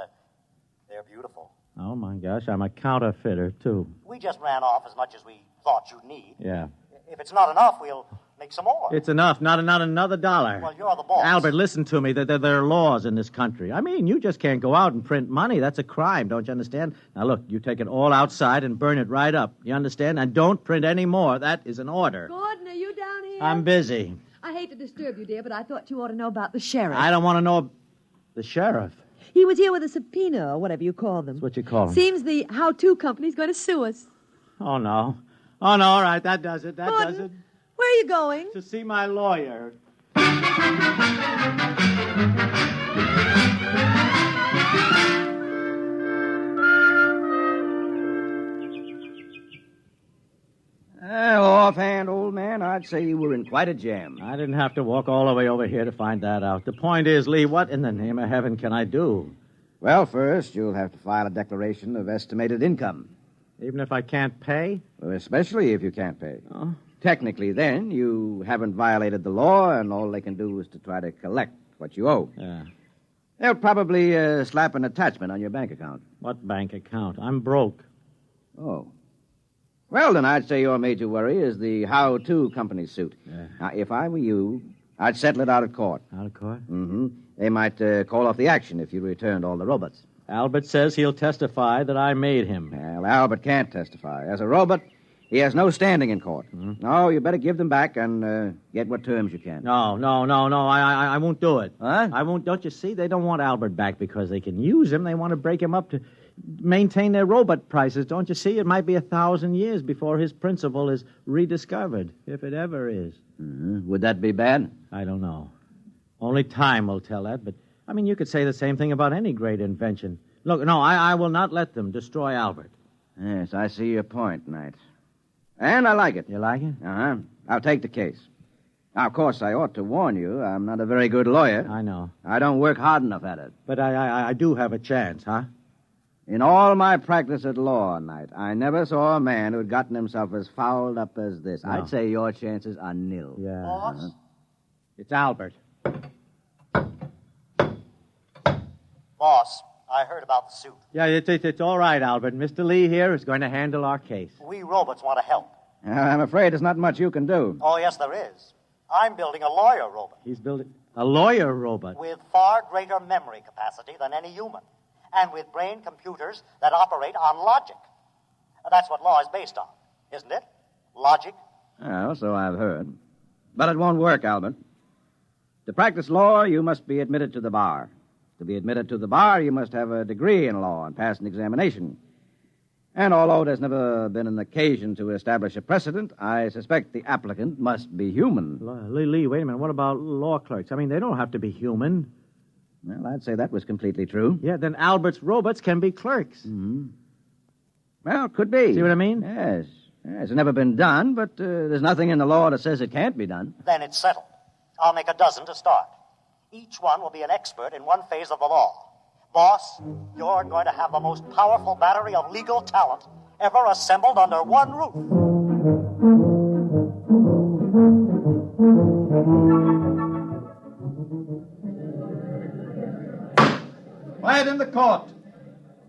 they're beautiful. Oh, my gosh, I'm a counterfeiter, too. We just ran off as much as we thought you'd need. Yeah. If it's not enough, we'll make some more. It's enough, not another dollar. Well, you're the boss. Albert, listen to me. There are laws in this country. I mean, you just can't go out and print money. That's a crime, don't you understand? Now, look, you take it all outside and burn it right up. You understand? And don't print any more. That is an order. Gordon, are you down here? I'm busy. I hate to disturb you, dear, but I thought you ought to know about the sheriff. I don't want to know the sheriff. He was here with a subpoena, or whatever you call them. That's what you call him. Seems the how-to company's going to sue us. Oh, no. Oh, no, all right, that does it. That Gordon, does it. Where are you going? To see my lawyer. Well, offhand, old man, I'd say you were in quite a jam. I didn't have to walk all the way over here to find that out. The point is, Lee, what in the name of heaven can I do? Well, first, you'll have to file a declaration of estimated income. Even if I can't pay? Well, especially if you can't pay. Oh. Technically, then, you haven't violated the law, and all they can do is to try to collect what you owe. Yeah. They'll probably slap an attachment on your bank account. What bank account? I'm broke. Oh. Well, then I'd say your major worry is the how-to company suit. Yeah. Now, if I were you, I'd settle it out of court. Out of court? Mm-hmm. They might call off the action if you returned all the robots. Albert says he'll testify that I made him. Well, Albert can't testify. As a robot, he has no standing in court. Mm-hmm. No, you better give them back and get what terms you can. No. I won't do it. Huh? I won't. Don't you see? They don't want Albert back because they can use him. They want to break him up to maintain their robot prices. Don't you see? It might be 1,000 years before his principle is rediscovered, if it ever is. Mm-hmm. Would that be bad? I don't know. Only time will tell that, but, I mean, you could say the same thing about any great invention. Look, no, I will not let them destroy Albert. Yes, I see your point, Knight. And I like it. You like it? Uh-huh. I'll take the case. Now, of course, I ought to warn you, I'm not a very good lawyer. I know. I don't work hard enough at it. But I do have a chance, huh? In all my practice at law, Knight, I never saw a man who'd gotten himself as fouled up as this. No. I'd say your chances are nil. Yeah. Boss? It's Albert. Boss, I heard about the suit. Yeah, it's all right, Albert. Mr. Lee here is going to handle our case. We robots want to help. I'm afraid there's not much you can do. Oh, yes, there is. I'm building a lawyer robot. He's building a lawyer robot. With far greater memory capacity than any human. And with brain computers that operate on logic. That's what law is based on, isn't it? Logic. Well, so I've heard. But it won't work, Albert. To practice law, you must be admitted to the bar. To be admitted to the bar, you must have a degree in law and pass an examination. And although there's never been an occasion to establish a precedent, I suspect the applicant must be human. Lee, wait a minute. What about law clerks? I mean, they don't have to be human. Well, I'd say that was completely true. Yeah, then Albert's robots can be clerks. Mm-hmm. Well, could be. See what I mean? Yes. It's never been done, but there's nothing in the law that says it can't be done. Then it's settled. I'll make a dozen to start. Each one will be an expert in one phase of the law. Boss, you're going to have the most powerful battery of legal talent ever assembled under one roof. Quiet in the court.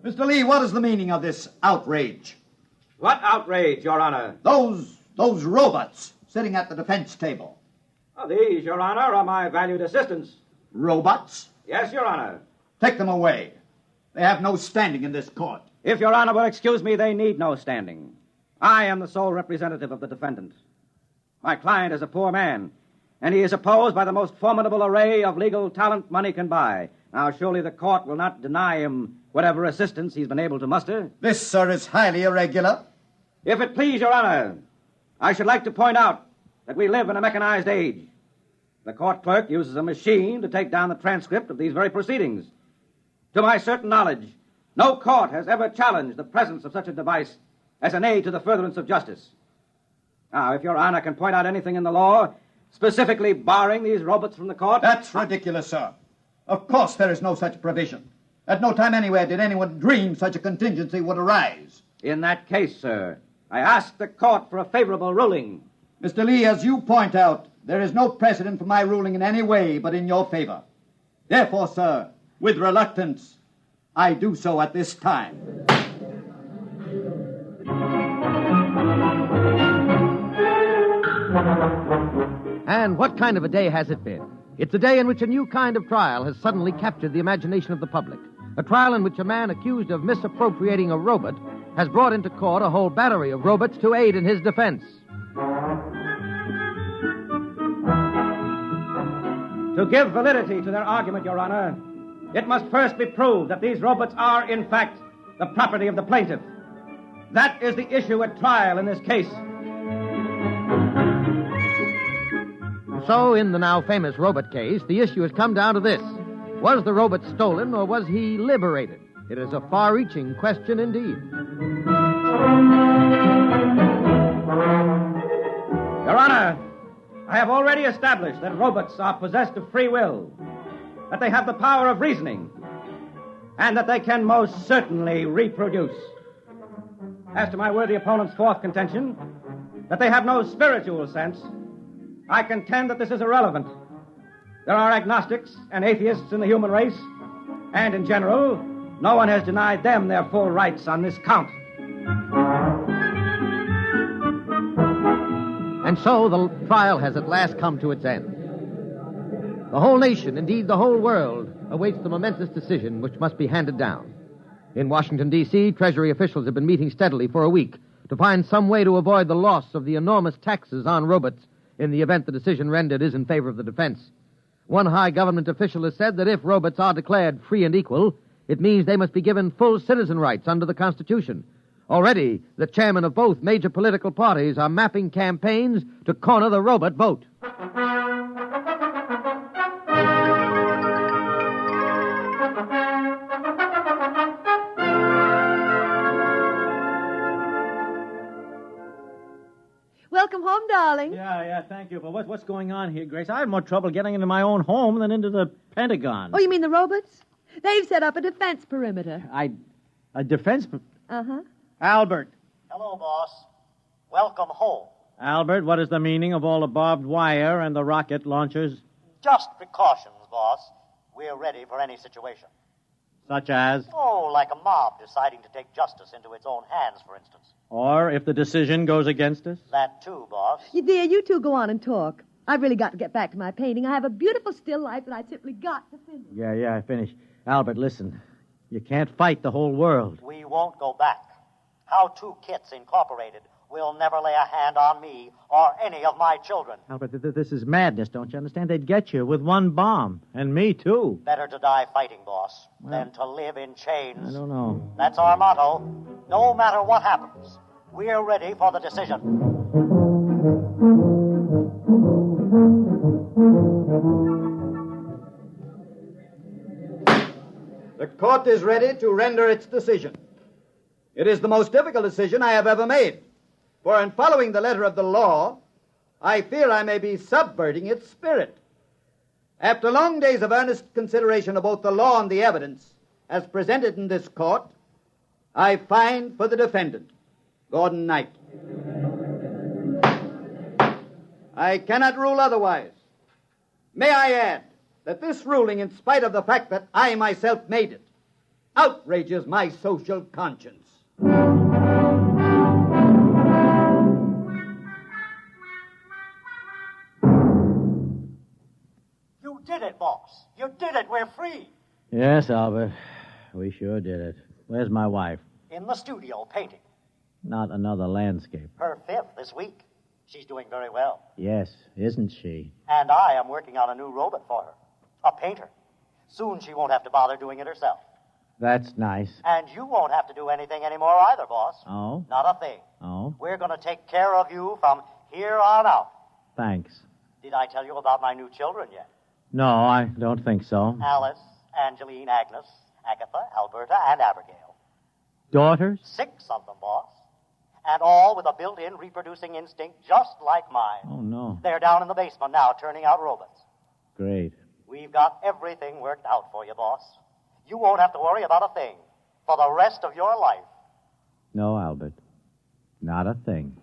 Mr. Lee, what is the meaning of this outrage? What outrage, Your Honor? Those robots sitting at the defense table. These, Your Honor, are my valued assistants. Robots? Yes, Your Honor. Take them away. They have no standing in this court. If Your Honor will excuse me, they need no standing. I am the sole representative of the defendant. My client is a poor man, and he is opposed by the most formidable array of legal talent money can buy. Now, surely the court will not deny him whatever assistance he's been able to muster. This, sir, is highly irregular. If it please Your Honor, I should like to point out that we live in a mechanized age. The court clerk uses a machine to take down the transcript of these very proceedings. To my certain knowledge, no court has ever challenged the presence of such a device as an aid to the furtherance of justice. Now, if Your Honor can point out anything in the law specifically barring these robots from the court... That's ridiculous, sir. Of course there is no such provision. At no time anywhere did anyone dream such a contingency would arise. In that case, sir, I ask the court for a favorable ruling. Mr. Lee, as you point out, there is no precedent for my ruling in any way but in your favor. Therefore, sir, with reluctance, I do so at this time. And what kind of a day has it been? It's a day in which a new kind of trial has suddenly captured the imagination of the public. A trial in which a man accused of misappropriating a robot has brought into court a whole battery of robots to aid in his defense. To give validity to their argument, Your Honor, it must first be proved that these robots are, in fact, the property of the plaintiff. That is the issue at trial in this case. So, in the now famous robot case, the issue has come down to this. Was the robot stolen or was he liberated? It is a far-reaching question indeed. Your Honor, I have already established that robots are possessed of free will, that they have the power of reasoning, and that they can most certainly reproduce. As to my worthy opponent's fourth contention, that they have no spiritual sense, I contend that this is irrelevant. There are agnostics and atheists in the human race, and in general, no one has denied them their full rights on this count. And so the trial has at last come to its end. The whole nation, indeed the whole world, awaits the momentous decision which must be handed down. In Washington, D.C., Treasury officials have been meeting steadily for a week to find some way to avoid the loss of the enormous taxes on robots in the event the decision rendered is in favor of the defense. One high government official has said that if robots are declared free and equal, it means they must be given full citizen rights under the Constitution. Already, the chairmen of both major political parties are mapping campaigns to corner the robot vote. Welcome home, darling. Yeah, thank you. But what's going on here, Grace? I had more trouble getting into my own home than into the Pentagon. Oh, you mean the robots? They've set up a defense perimeter. A defense... Uh-huh. Albert. Hello, boss. Welcome home. Albert, what is the meaning of all the barbed wire and the rocket launchers? Just precautions, boss. We're ready for any situation. Such as? Oh, like a mob deciding to take justice into its own hands, for instance. Or if the decision goes against us? That too, boss. Dear, you two go on and talk. I've really got to get back to my painting. I have a beautiful still life that I simply got to finish. Yeah, finish. Albert, listen. You can't fight the whole world. We won't go back. How Two Kits Incorporated will never lay a hand on me or any of my children. Albert, this is madness, don't you understand? They'd get you with one bomb. And me, too. Better to die fighting, boss, than to live in chains. I don't know. That's our motto. No matter what happens, we're ready for the decision. The court is ready to render its decision. It is the most difficult decision I have ever made, for in following the letter of the law, I fear I may be subverting its spirit. After long days of earnest consideration of both the law and the evidence as presented in this court, I find for the defendant, Gordon Knight. I cannot rule otherwise. May I add that this ruling, in spite of the fact that I myself made it, outrages my social conscience. You did it, boss. You did it. We're free. Yes, Albert. we sure did it. Where's my wife? In the studio, painting. Not another landscape. Her 5th this week. She's doing very well. Yes, isn't she? And I am working on a new robot for her. A painter. Soon she won't have to bother doing it herself. That's nice. And you won't have to do anything anymore either, boss. Oh? Not a thing. Oh? We're going to take care of you from here on out. Thanks. Did I tell you about my new children yet? No, I don't think so. Alice, Angeline, Agnes, Agatha, Alberta, and Abigail. Daughters? 6 of them, boss. And all with a built-in reproducing instinct just like mine. Oh, no. They're down in the basement now, turning out robots. Great. We've got everything worked out for you, boss. You won't have to worry about a thing for the rest of your life. No, Albert. Not a thing.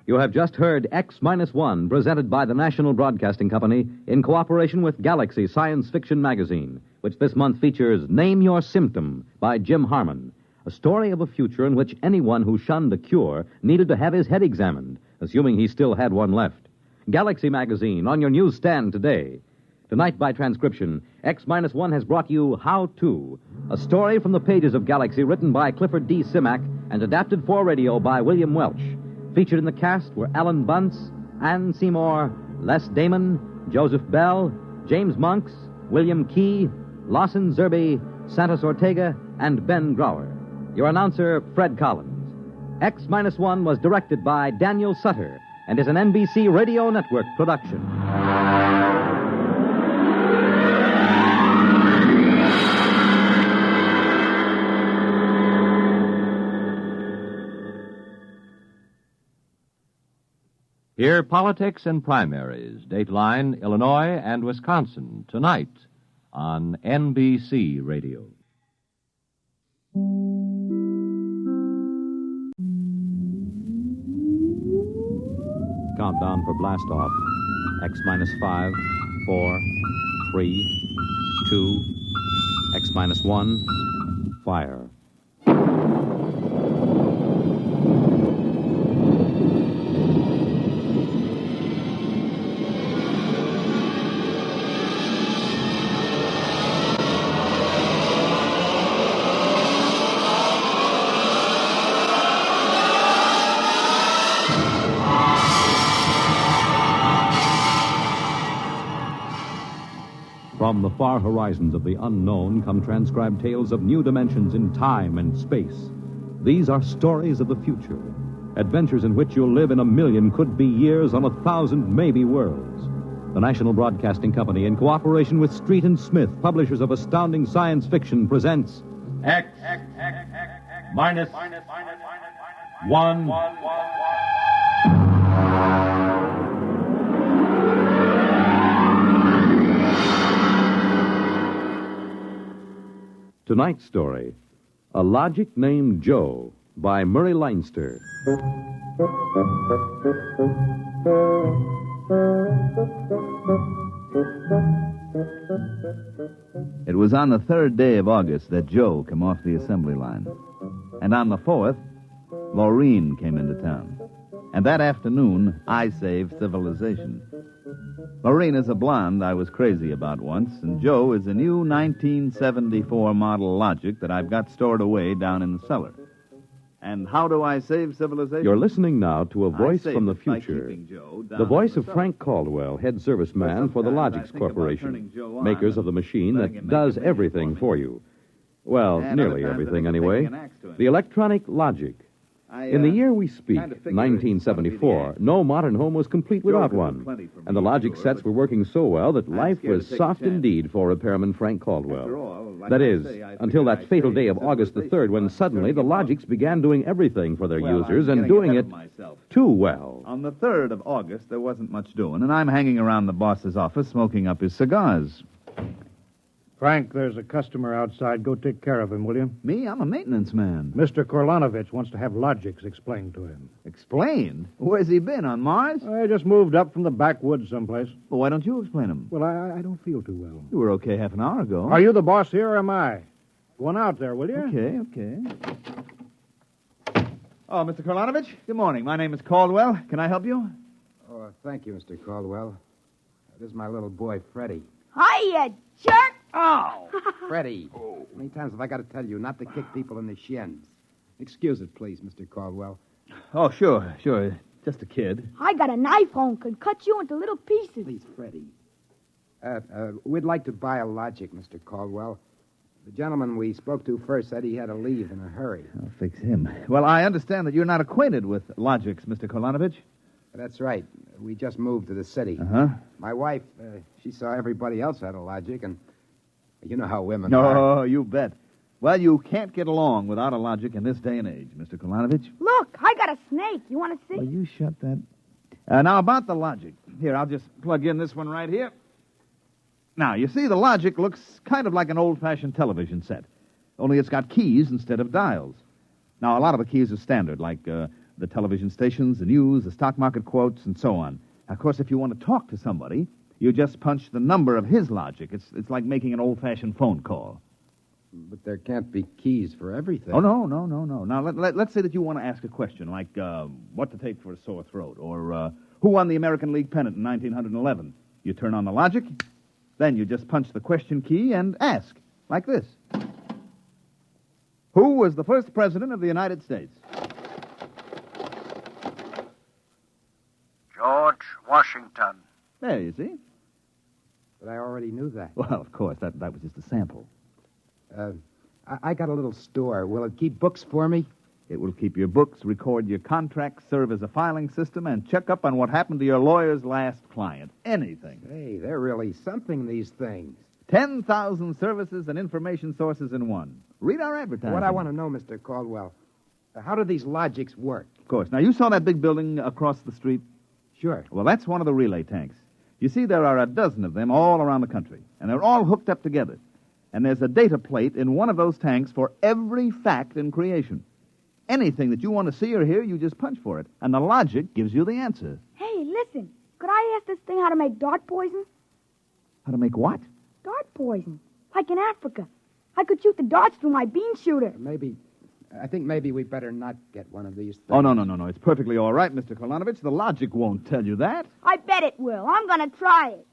You have just heard X-1, presented by the National Broadcasting Company in cooperation with Galaxy Science Fiction Magazine, which this month features Name Your Symptom by Jim Harmon, a story of a future in which anyone who shunned a cure needed to have his head examined, assuming he still had one left. Galaxy Magazine on your newsstand today. Tonight, by transcription, X-1 has brought you How To, a story from the pages of Galaxy written by Clifford D. Simak and adapted for radio by William Welch. Featured in the cast were Alan Bunce, Ann Seymour, Les Damon, Joseph Bell, James Monks, William Key, Lawson Zerby, Santos Ortega, and Ben Grauer. Your announcer, Fred Collins. X-1 was directed by Daniel Sutter and is an NBC Radio Network production. Hear politics and primaries, Dateline, Illinois, and Wisconsin, tonight on NBC Radio. Countdown for blast off. X-5, 4, 3, 2, X-1, fire. From the far horizons of the unknown come transcribed tales of new dimensions in time and space. These are stories of the future, adventures in which you'll live in a million could-be years on 1,000 maybe worlds. The National Broadcasting Company, in cooperation with Street and Smith, publishers of astounding science fiction, presents X minus 1. Tonight's story, A Logic Named Joe, by Murray Leinster. It was on the 3rd day of August that Joe came off the assembly line. And on the 4th, Maureen came into town. And that afternoon, I saved civilization. Maureen is a blonde I was crazy about once, and Joe is a new 1974 model Logic that I've got stored away down in the cellar. And how do I save civilization? You're listening now to a voice I from the saved it by future. keeping Joe down The voice in the of cellar. Frank Caldwell, head serviceman for the sometimes I Logix think about Corporation, turning Joe on makers of the machine letting that him make does a video everything for for you. Well, And nearly other times I everything think of anyway. taking an axe to him. The electronic Logic. In the year we speak, kinda figured it was gonna be the 1974, no modern home was complete Joe without could do one. plenty for And the me, Logic sure, sets were working so well that life scared was to take a soft chance. indeed for repairman Frank Caldwell. After all, like That I is, say, I until figured that I'd fatal save day of August the 3rd when suddenly the Logics began doing everything for their Well, users I'm and getting doing ahead it of myself. too well. On the 3rd of August, there wasn't much doing, and I'm hanging around the boss's office smoking up his cigars. Frank, there's a customer outside. Go take care of him, will you? Me? I'm a maintenance man. Mr. Korlanovich wants to have Logics explained to him. Explained? Where's he been, on Mars? I just moved up from the backwoods someplace. Well, why don't you explain him? Well, I don't feel too well. You were okay half an hour ago. Are you the boss here or am I? Go on out there, will you? Okay. Oh, Mr. Karlanovich, good morning. My name is Caldwell. Can I help you? Oh, thank you, Mr. Caldwell. This is my little boy, Freddie. Hi, you jerk! Oh! Freddie, how many times have I got to tell you not to kick people in the shins? Excuse it, please, Mr. Caldwell. Oh, sure. Just a kid. I got a knife home, could cut you into little pieces. Please, Freddie. We'd like to buy a Logic, Mr. Caldwell. The gentleman we spoke to first said he had to leave in a hurry. I'll fix him. Well, I understand that you're not acquainted with Logics, Mr. Karlanovich. That's right. We just moved to the city. Uh-huh. My wife, she saw everybody else had a Logic, and you know how women are. Oh, you bet. Well, you can't get along without a Logic in this day and age, Mr. Karlanovich. Look, I got a snake. You want to see? Well, you shut that. Now, about the Logic. Here, I'll just plug in this one right here. Now, you see, the Logic looks kind of like an old-fashioned television set, only it's got keys instead of dials. Now, a lot of the keys are standard, like the television stations, the news, the stock market quotes, and so on. Of course, if you want to talk to somebody, you just punch the number of his Logic. It's like making an old-fashioned phone call. But there can't be keys for everything. Oh, no. Now, let's say that you want to ask a question, like what to take for a sore throat, or who won the American League pennant in 1911. You turn on the Logic, then you just punch the question key and ask, like this. Who was the first president of the United States? George Washington. There, you see. But I already knew that. Well, of course, that was just a sample. I got a little store. Will it keep books for me? It will keep your books, record your contracts, serve as a filing system, and check up on what happened to your lawyer's last client. Anything. Hey, they're really something, these things. 10,000 services and information sources in one. Read our advertising. What I want to know, Mr. Caldwell, how do these Logics work? Of course. Now, you saw that big building across the street? Sure. Well, that's one of the relay tanks. You see, there are a dozen of them all around the country, and they're all hooked up together. And there's a data plate in one of those tanks for every fact in creation. Anything that you want to see or hear, you just punch for it, and the Logic gives you the answer. Hey, listen. Could I ask this thing how to make dart poison? How to make what? Dart poison. Like in Africa. I could shoot the darts through my bean shooter. I think maybe we better not get one of these things. Oh, no. It's perfectly all right, Mr. Karlanovich. The Logic won't tell you that. I bet it will. I'm going to try it.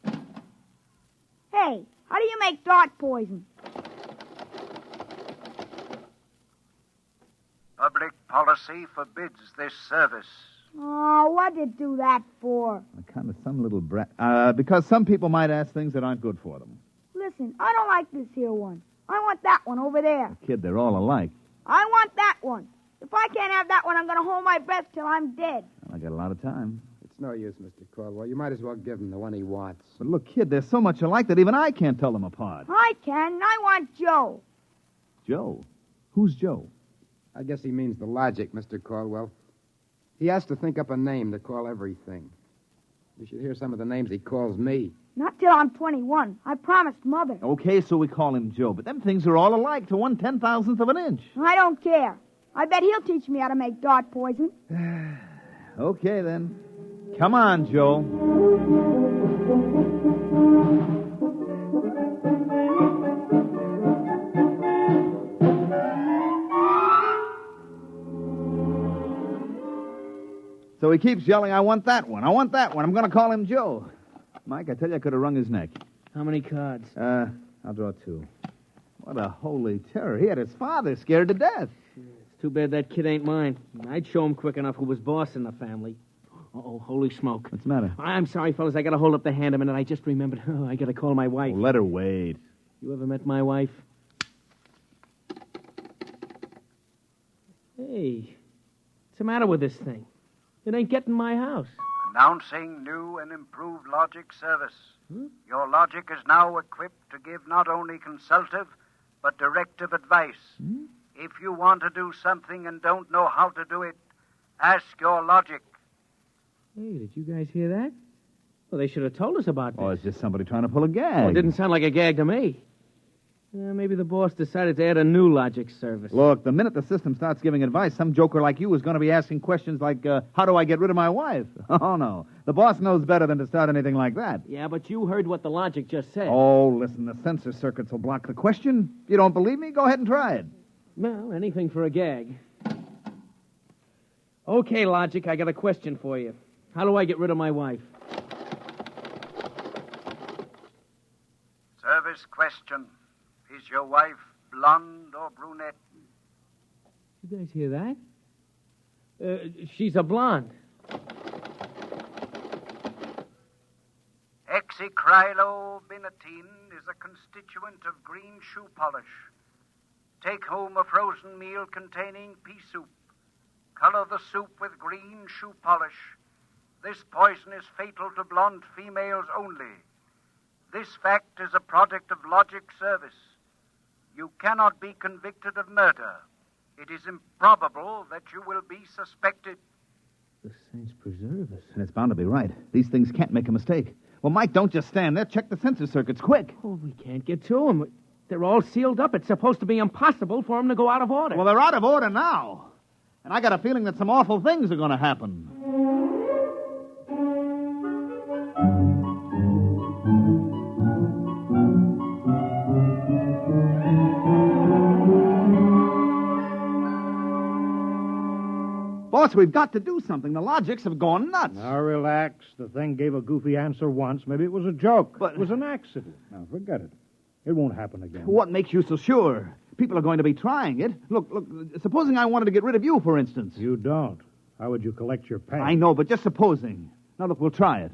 Hey, how do you make dart poison? Public policy forbids this service. Oh, what did it do that for? Kind of some little brat. Because some people might ask things that aren't good for them. Listen, I don't like this here one. I want that one over there. Kid, they're all alike. I want that one. If I can't have that one, I'm going to hold my breath till I'm dead. Well, I got a lot of time. It's no use, Mr. Caldwell. You might as well give him the one he wants. But look, kid, they're so much alike that even I can't tell them apart. I can. I want Joe. Joe? Who's Joe? I guess he means the Logic, Mr. Caldwell. He has to think up a name to call everything. You should hear some of the names he calls me. Not till I'm 21. I promised Mother. Okay, so we call him Joe, but them things are all alike to 1/10,000th of an inch. I don't care. I bet he'll teach me how to make dart poison. Okay, then. Come on, Joe. So he keeps yelling, I want that one. I want that one. I'm going to call him Joe. Mike, I tell you, I could have wrung his neck. How many cards? I'll draw 2. What a holy terror. He had his father scared to death. It's too bad that kid ain't mine. I'd show him quick enough who was boss in the family. Uh-oh, holy smoke. What's the matter? I'm sorry, fellas. I got to hold up the hand a minute. I just remembered. I got to call my wife. Oh, let her wait. You ever met my wife? Hey, what's the matter with this thing? It ain't getting my house. Announcing new and improved Logic service. Your Logic is now equipped to give not only consultative, but directive advice. If you want to do something and don't know how to do it, ask your Logic. Hey, did you guys hear that? Well, they should have told us about this. Oh, it's just somebody trying to pull a gag. Well, it didn't sound like a gag to me. Maybe the boss decided to add a new logic service. Look, the minute the system starts giving advice, some joker like you is going to be asking questions like, how do I get rid of my wife? Oh, no. The boss knows better than to start anything like that. Yeah, but you heard what the logic just said. Oh, listen, the sensor circuits will block the question. You don't believe me? Go ahead and try it. Well, anything for a gag. Okay, Logic, I got a question for you. How do I get rid of my wife? Service question. Is your wife blonde or brunette? You guys hear that? She's a blonde. Hexacrylobinatine is a constituent of green shoe polish. Take home a frozen meal containing pea soup. Color the soup with green shoe polish. This poison is fatal to blonde females only. This fact is a product of logic service. You cannot be convicted of murder. It is improbable that you will be suspected. The saints preserve us. And it's bound to be right. These things can't make a mistake. Well, Mike, don't just stand there. Check the sensor circuits, quick. Oh, we can't get to them. They're all sealed up. It's supposed to be impossible for them to go out of order. Well, they're out of order now. And I got a feeling that some awful things are going to happen. Boss, we've got to do something. The logics have gone nuts. Now, relax. The thing gave a goofy answer once. Maybe it was a joke. But it was an accident. Now, forget it. It won't happen again. What makes you so sure? People are going to be trying it. Look, supposing I wanted to get rid of you, for instance. You don't. How would you collect your pay? I know, but just supposing. Now, look, we'll try it.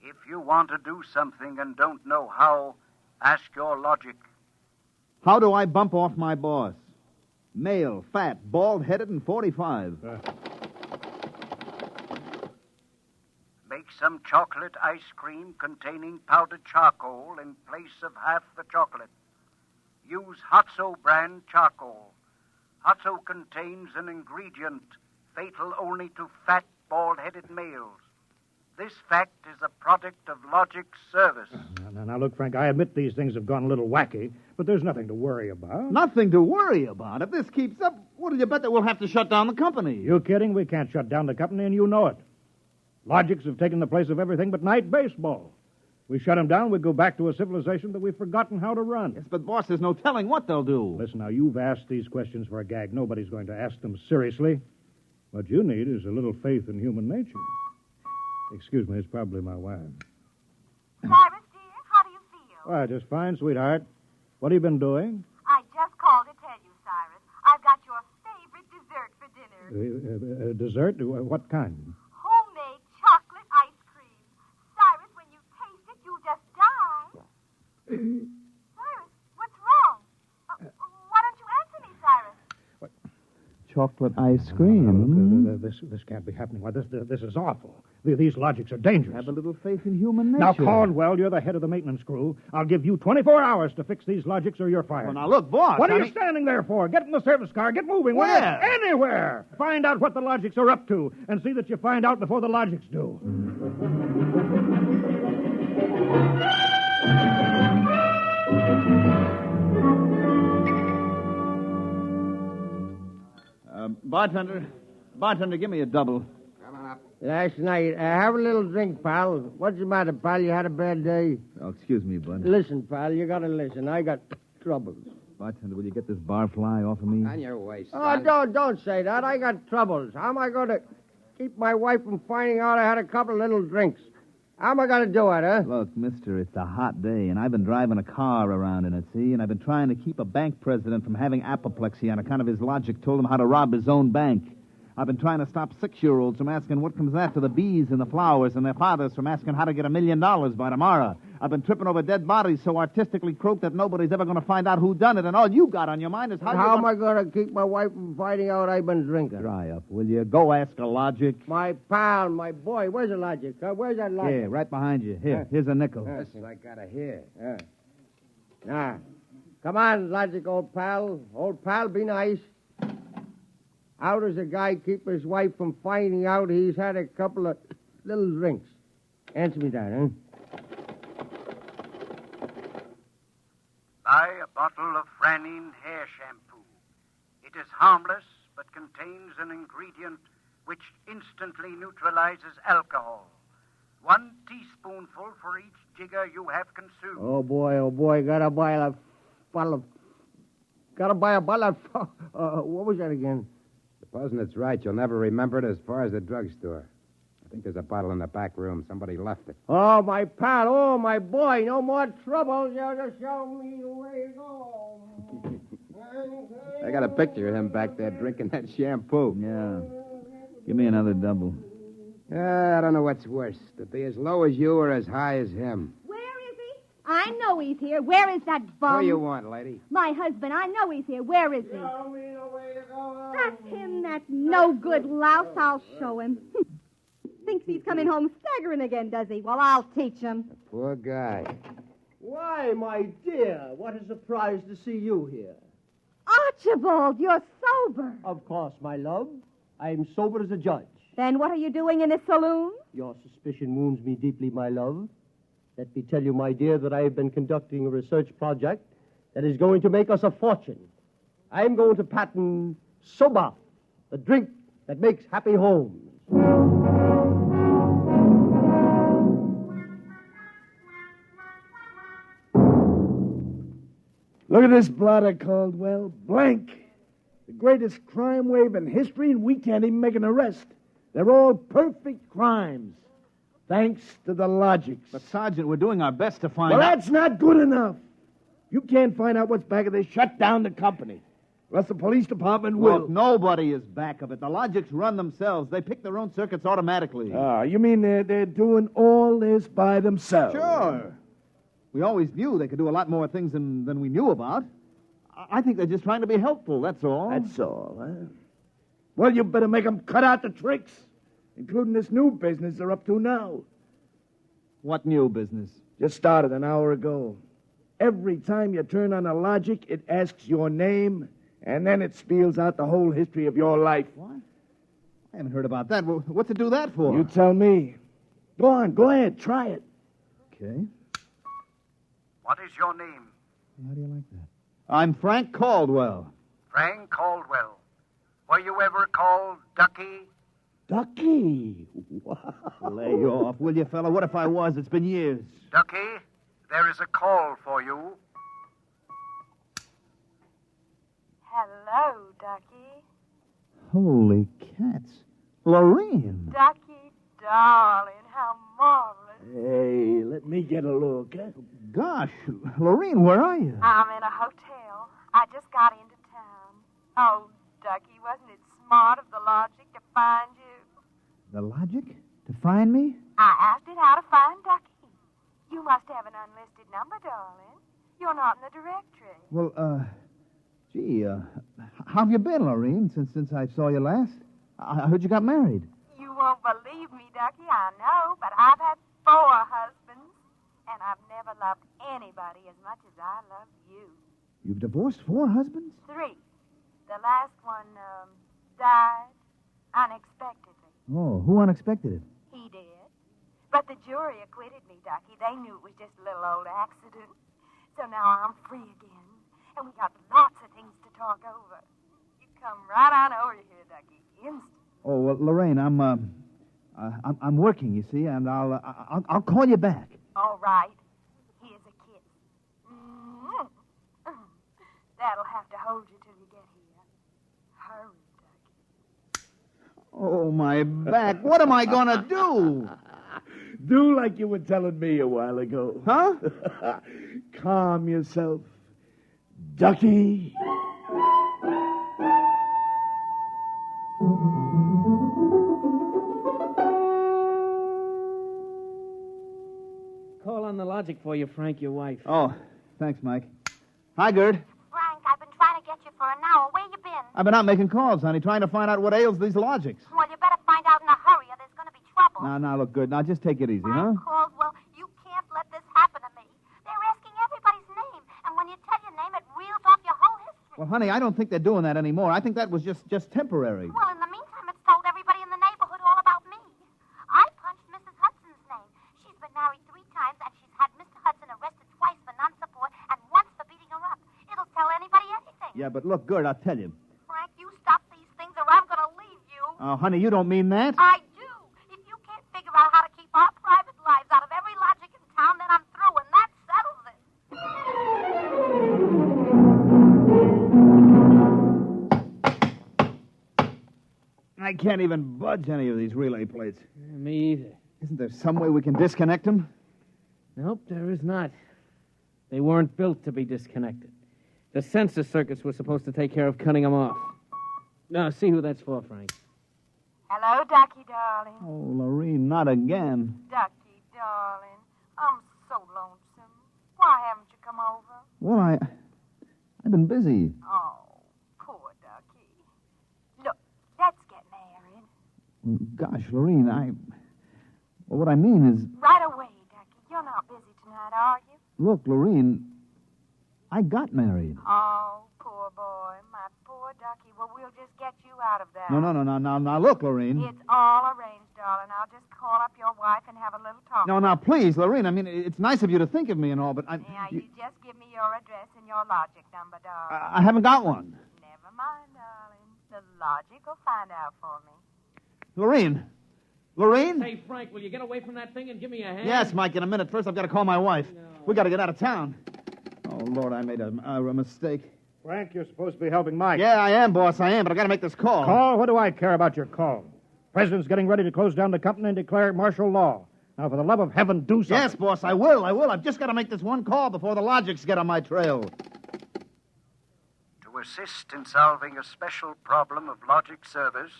If you want to do something and don't know how, ask your logic. How do I bump off my boss? Male, fat, bald-headed, and 45. Make some chocolate ice cream containing powdered charcoal in place of half the chocolate. Use Hotso brand charcoal. Hotso contains an ingredient fatal only to fat, bald-headed males. This fact is a product of logic service. Now, look, Frank, I admit these things have gone a little wacky, but there's nothing to worry about. Nothing to worry about? If this keeps up, what do you bet that we'll have to shut down the company? You kidding? We can't shut down the company, and you know it. Logics have taken the place of everything but night baseball. We shut them down, we go back to a civilization that we've forgotten how to run. Yes, but, boss, there's no telling what they'll do. Listen, now, you've asked these questions for a gag. Nobody's going to ask them seriously. What you need is a little faith in human nature. Excuse me, it's probably my wife. Cyrus, dear, how do you feel? Why, just fine, sweetheart. What have you been doing? I just called to tell you, Cyrus. I've got your favorite dessert for dinner. Dessert? What kind? Homemade chocolate ice cream. Cyrus, when you taste it, you'll just die. Cyrus, what's wrong? Why don't you answer me, Cyrus? Chocolate ice cream. This can't be happening. Why, this is awful. These logics are dangerous. Have a little faith in human nature. Now, Caldwell, you're the head of the maintenance crew. I'll give you 24 hours to fix these logics or you're fired. Well, now, look, boss. What are you standing there for? Get in the service car. Get moving. Where? Anywhere. Find out what the logics are up to and see that you find out before the logics do. Bartender, give me a double. Last night, have a little drink, pal. What's the matter, pal? You had a bad day? Oh, excuse me, bud. Listen, pal, you gotta listen. I got troubles. Bartender, will you get this barfly off of me? On your way, son. Oh, don't say that. I got troubles. How am I going to keep my wife from finding out I had a couple of little drinks? How am I going to do it, huh? Look, mister, it's a hot day, and I've been driving a car around in it, see? And I've been trying to keep a bank president from having apoplexy on account of his logic told him how to rob his own bank. I've been trying to stop 6-year-olds from asking what comes after the bees and the flowers and their fathers from asking how to get $1 million by tomorrow. I've been tripping over dead bodies so artistically croaked that nobody's ever going to find out who done it, and all you got on your mind is how am I going to keep my wife from finding out I've been drinking? Dry up, will you? Go ask a logic. My pal, my boy, where's the logic? Where's that logic? Here, right behind you. Here's a nickel. That's what I got to hear. Now, come on, logic, old pal. Old pal, be nice. How does a guy keep his wife from finding out he's had a couple of little drinks? Answer me that, huh? bottle of Franine hair shampoo. It is harmless, but contains an ingredient which instantly neutralizes alcohol. 1 teaspoonful for each jigger you have consumed. Oh, boy, gotta buy a bottle of... what was that again? Supposing it's right, you'll never remember it as far as the drugstore. I think there's a bottle in the back room. Somebody left it. Oh, my pal. Oh, my boy. No more trouble. You'll just show me the way to go. I got a picture of him back there drinking that shampoo. Yeah. Give me another double. I don't know what's worse, to be as low as you or as high as him. Where is he? I know he's here. Where is that bum? What do you want, lady? My husband. I know he's here. Where is he? Show me the way to go. That's him, that no-good louse. I'll show him. Thinks he's coming home staggering again, does he? Well, I'll teach him. Poor guy. Why, my dear, what a surprise to see you here. Archibald, you're sober. Of course, my love. I'm sober as a judge. Then what are you doing in a saloon? Your suspicion wounds me deeply, my love. Let me tell you, my dear, that I have been conducting a research project that is going to make us a fortune. I'm going to patent soba, the drink that makes happy homes. Look at this blotter, Caldwell. Blank. The greatest crime wave in history, and we can't even make an arrest. They're all perfect crimes. Thanks to the logics. But, Sergeant, we're doing our best to find Well, out... that's not good enough. You can't find out what's back of this. Shut down the company. Or else the police department will. Look, nobody is back of it. The logics run themselves. They pick their own circuits automatically. Ah, you mean they're doing all this by themselves? Sure. We always knew they could do a lot more things than we knew about. I think they're just trying to be helpful, that's all. That's all, huh? Well, you better make them cut out the tricks, including this new business they're up to now. What new business? Just started an hour ago. Every time you turn on a logic, it asks your name, and then it spells out the whole history of your life. What? I haven't heard about that. What's it do that for? You tell me. Go on, go ahead, try it. Okay. What is your name? How do you like that? I'm Frank Caldwell. Frank Caldwell. Were you ever called Ducky? Ducky? Wow. Lay off, will you, fella? What if I was? It's been years. Ducky, there is a call for you. Hello, Ducky. Holy cats. Lorene. Ducky, darling, how marvelous. Hey, let me get a look. Huh? Gosh, Lorene, where are you? I'm in a hotel. I just got into town. Oh, Ducky, wasn't it smart of the logic to find you? The logic? To find me? I asked it how to find Ducky. You must have an unlisted number, darling. You're not in the directory. Well, gee, how have you been, Lorene, since I saw you last? I heard you got married. You won't believe me, Ducky, I know, but I've had 4 husbands, and I've never loved anybody as much as I love you. You've divorced 4 husbands? 3. The last one, died unexpectedly. Oh, who unexpected it? He did. But the jury acquitted me, Ducky. They knew it was just a little old accident. So now I'm free again, and we got lots of things to talk over. You come right on over here, Ducky, instant. Oh, well, Lorraine, I'm working, you see, and I'll call you back. All right. Here's a kiss. Mm-hmm. That'll have to hold you till you get here. Hurry, Ducky. Oh, my back. What am I going to do? Do like you were telling me a while ago. Huh? Calm yourself, Ducky. Call on the logic for you, Frank, your wife. Oh, thanks, Mike. Hi, Gerd. Frank, I've been trying to get you for an hour. Where you been? I've been out making calls, honey, trying to find out what ails these logics. Well, you better find out in a hurry or there's going to be trouble. Now, look, good. Now, just take it easy, huh? Caldwell, you can't let this happen to me. They're asking everybody's name, and when you tell your name, it reels off your whole history. Well, honey, I don't think they're doing that anymore. I think that was just temporary. Well, in the meantime, it's told everybody in the neighborhood all about me. I punched Mrs. Hudson's name. She's been married 3 times, and she's had Mr. Hudson arrested twice for non-support and once for beating her up. It'll Yeah, but look, Gert, I'll tell you. Frank, you stop these things or I'm going to leave you. Oh, honey, you don't mean that. I do. If you can't figure out how to keep our private lives out of every logic in town, then I'm through, and that settles it. I can't even budge any of these relay plates. Me either. Isn't there some way we can disconnect them? Nope, there is not. They weren't built to be disconnected. The sensor circuits were supposed to take care of cutting them off. Now, see who that's for, Frank. Hello, Ducky, darling. Oh, Lorene, not again. Ducky, darling. I'm so lonesome. Why haven't you come over? Well, I've been busy. Oh, poor Ducky. Look, let's get married. Gosh, Lorene, well, what I mean is... Right away, Ducky. You're not busy tonight, are you? Look, Lorene, I got married. Oh, poor boy. My poor Ducky. Well, we'll just get you out of that. No, look, Lorene. It's all arranged, darling. I'll just call up your wife and have a little talk. No, now, please, Lorene, I mean, it's nice of you to think of me and all, but Now, you just give me your address and your logic number, darling. I haven't got one. Never mind, darling. The logic will find out for me. Lorene? Hey, Frank, will you get away from that thing and give me a hand? Yes, Mike, in a minute. First, I've got to call my wife. No. We got to get out of town. Oh, Lord, I made a mistake. Frank, you're supposed to be helping Mike. Yeah, I am, boss, I am, but I got to make this call. Call? What do I care about your call? President's getting ready to close down the company and declare martial law. Now, for the love of heaven, do something. Yes, boss, I will. I've just got to make this one call before the logics get on my trail. To assist in solving a special problem of logic service,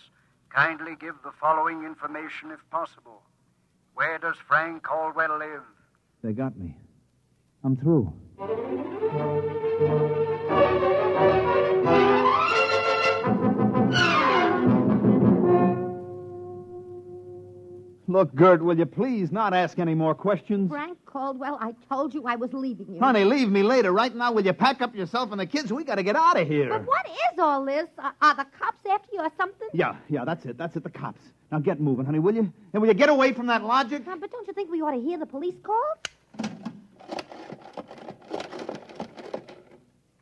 kindly give the following information if possible. Where does Frank Caldwell live? They got me. I'm through. Look, Gert, will you please not ask any more questions? Frank Caldwell, I told you I was leaving you. Honey, leave me later. Right now, will you pack up yourself and the kids? We got to get out of here. But what is all this? Are the cops after you or something? Yeah, that's it, the cops. Now get moving, honey, will you? And will you get away from that logic? But don't you think we ought to hear the police calls?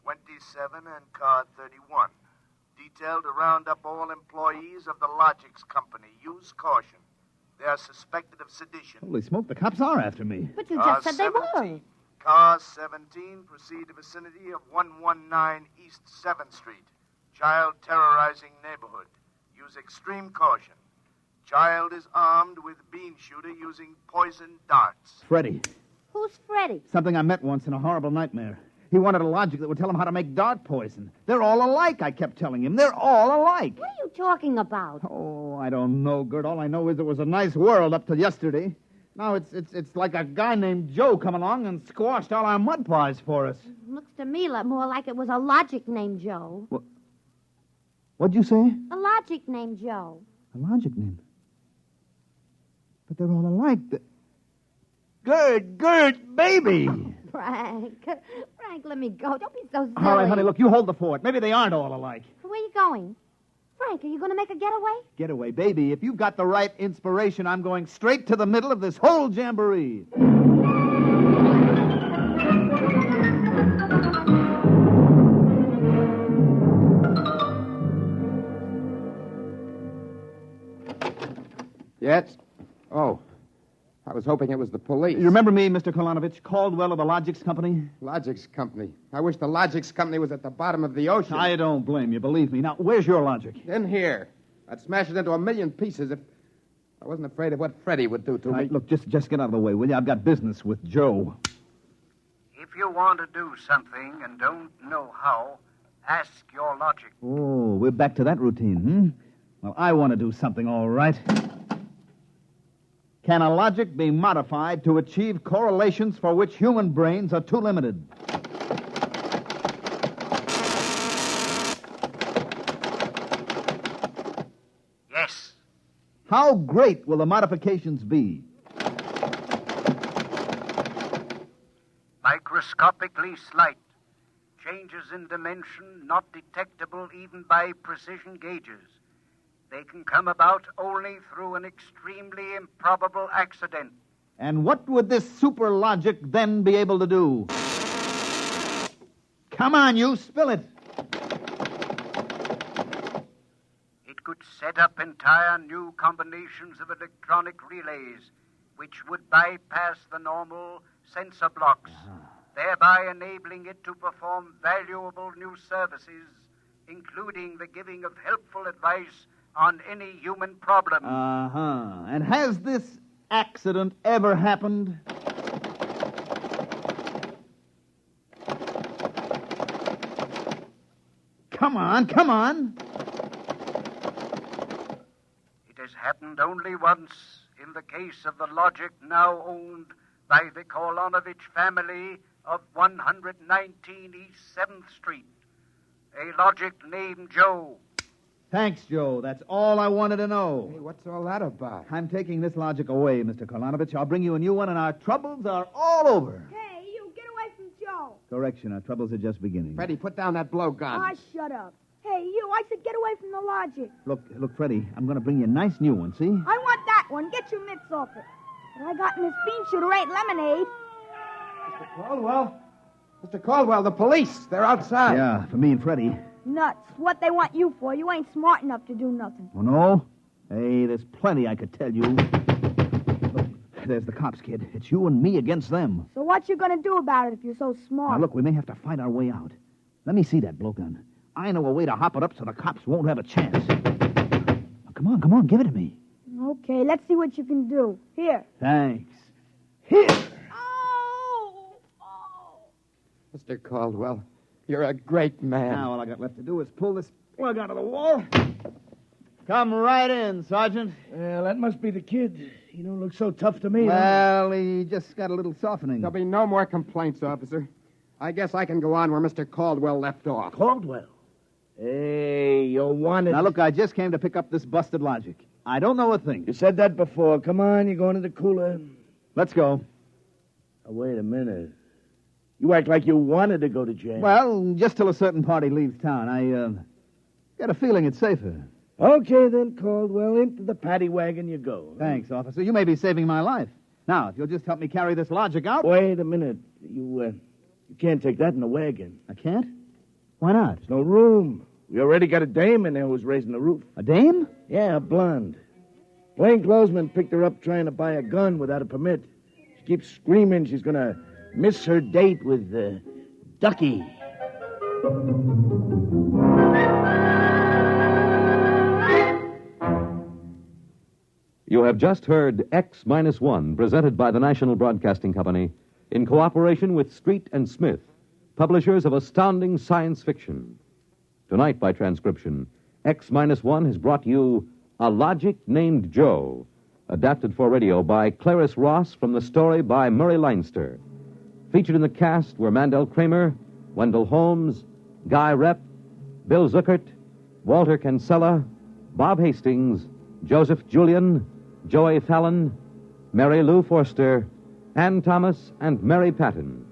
27 and car 31. Detailed to round up all employees of the Logics Company. Use caution. They are suspected of sedition. Holy smoke, the cops are after me. But you just said 17. They were. Car 17, proceed to vicinity of 119 East 7th Street. Child terrorizing neighborhood. Use extreme caution. Child is armed with bean shooter using poison darts. Freddie. Who's Freddie? Something I met once in a horrible nightmare. He wanted a logic that would tell him how to make dart poison. They're all alike, I kept telling him. They're all alike. What are you talking about? Oh, I don't know, Gert. All I know is it was a nice world up till yesterday. Now it's like a guy named Joe come along and squashed all our mud pies for us. Looks to me more like it was a logic named Joe. What'd you say? A logic named Joe. A logic name? But they're all alike. Gert, baby! Frank, let me go. Don't be so silly. All right, honey, look, you hold the fort. Maybe they aren't all alike. Where are you going? Frank, are you going to make a getaway? Getaway, baby. If you've got the right inspiration, I'm going straight to the middle of this whole jamboree. Yes? Oh. I was hoping it was the police. You remember me, Mr. Kolonovich, Caldwell of the Logics Company? Logics Company? I wish the Logics Company was at the bottom of the ocean. I don't blame you, believe me. Now, where's your logic? In here. I'd smash it into a million pieces if I wasn't afraid of what Freddie would do to me. Look, just get out of the way, will you? I've got business with Joe. If you want to do something and don't know how, ask your logic. Oh, we're back to that routine, Well, I want to do something, all right. Can a logic be modified to achieve correlations for which human brains are too limited? Yes. How great will the modifications be? Microscopically slight. Changes in dimension not detectable even by precision gauges. They can come about only through an extremely improbable accident. And what would this super logic then be able to do? Come on, you, spill it. could set up entire new combinations of electronic relays which would bypass the normal sensor blocks, thereby enabling it to perform valuable new services, including the giving of helpful advice on any human problem. And has this accident ever happened? Come on. It has happened only once in the case of the logic now owned by the Kolonovich family of 119 East 7th Street. A logic named Joe. Thanks, Joe. That's all I wanted to know. Hey, what's all that about? I'm taking this logic away, Mr. Kolonovich. I'll bring you a new one, and our troubles are all over. Hey, you, get away from Joe. Correction, our troubles are just beginning. Freddie, put down that blowgun. Ah, shut up. Hey, you, I said get away from the logic. Look, Freddie, I'm going to bring you a nice new one, see? I want that one. Get your mitts off it. What I got in this bean shooter ain't lemonade. Mr. Caldwell, the police. They're outside. Yeah, for me and Freddie. Nuts. What they want you for? You ain't smart enough to do nothing. Oh, no? Hey, there's plenty I could tell you. Look, there's the cops, kid. It's you and me against them. So what you gonna do about it if you're so smart? Now, look, we may have to fight our way out. Let me see that blowgun. I know a way to hop it up so the cops won't have a chance. Now, come on, give it to me. Okay, let's see what you can do. Here. Thanks. Here! Mr. Caldwell, you're a great man. Now all I got left to do is pull this plug out of the wall. Come right in, Sergeant. Well, that must be the kid. He don't look so tough to me. Well, he just got a little softening. There'll be no more complaints, officer. I guess I can go on where Mr. Caldwell left off. Caldwell? Hey, you wanted... Now, look, I just came to pick up this busted logic. I don't know a thing. You said that before. Come on, you're going to the cooler. Let's go. Oh, wait a minute. You act like you wanted to go to jail. Well, just till a certain party leaves town. I got a feeling it's safer. Okay, then, Caldwell. Into the paddy wagon you go. Thanks, officer. You may be saving my life. Now, if you'll just help me carry this logic out... Wait a minute. You can't take that in the wagon. I can't? Why not? There's no room. We already got a dame in there who's raising the roof. A dame? Yeah, a blonde. Plainclothesman picked her up trying to buy a gun without a permit. She keeps screaming she's going to miss her date with Ducky. You have just heard X-1, presented by the National Broadcasting Company in cooperation with Street and Smith, publishers of astounding science fiction. Tonight, by transcription, X-1 has brought you A Logic Named Joe, adapted for radio by Clarice Ross from the story by Murray Leinster. Featured in the cast were Mandel Kramer, Wendell Holmes, Guy Rep, Bill Zuckert, Walter Kinsella, Bob Hastings, Joseph Julian, Joey Fallon, Mary Lou Forster, Ann Thomas, and Mary Patton.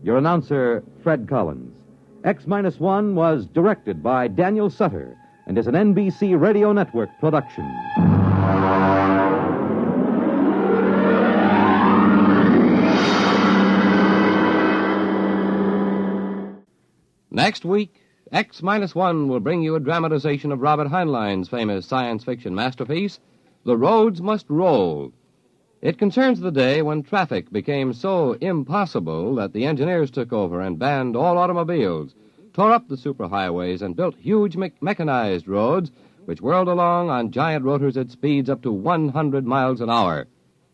Your announcer, Fred Collins. X-1 was directed by Daniel Sutter and is an NBC Radio Network production. Next week, X-1 will bring you a dramatization of Robert Heinlein's famous science fiction masterpiece, The Roads Must Roll. It concerns the day when traffic became so impossible that the engineers took over and banned all automobiles, tore up the superhighways, and built huge mechanized roads which whirled along on giant rotors at speeds up to 100 miles an hour.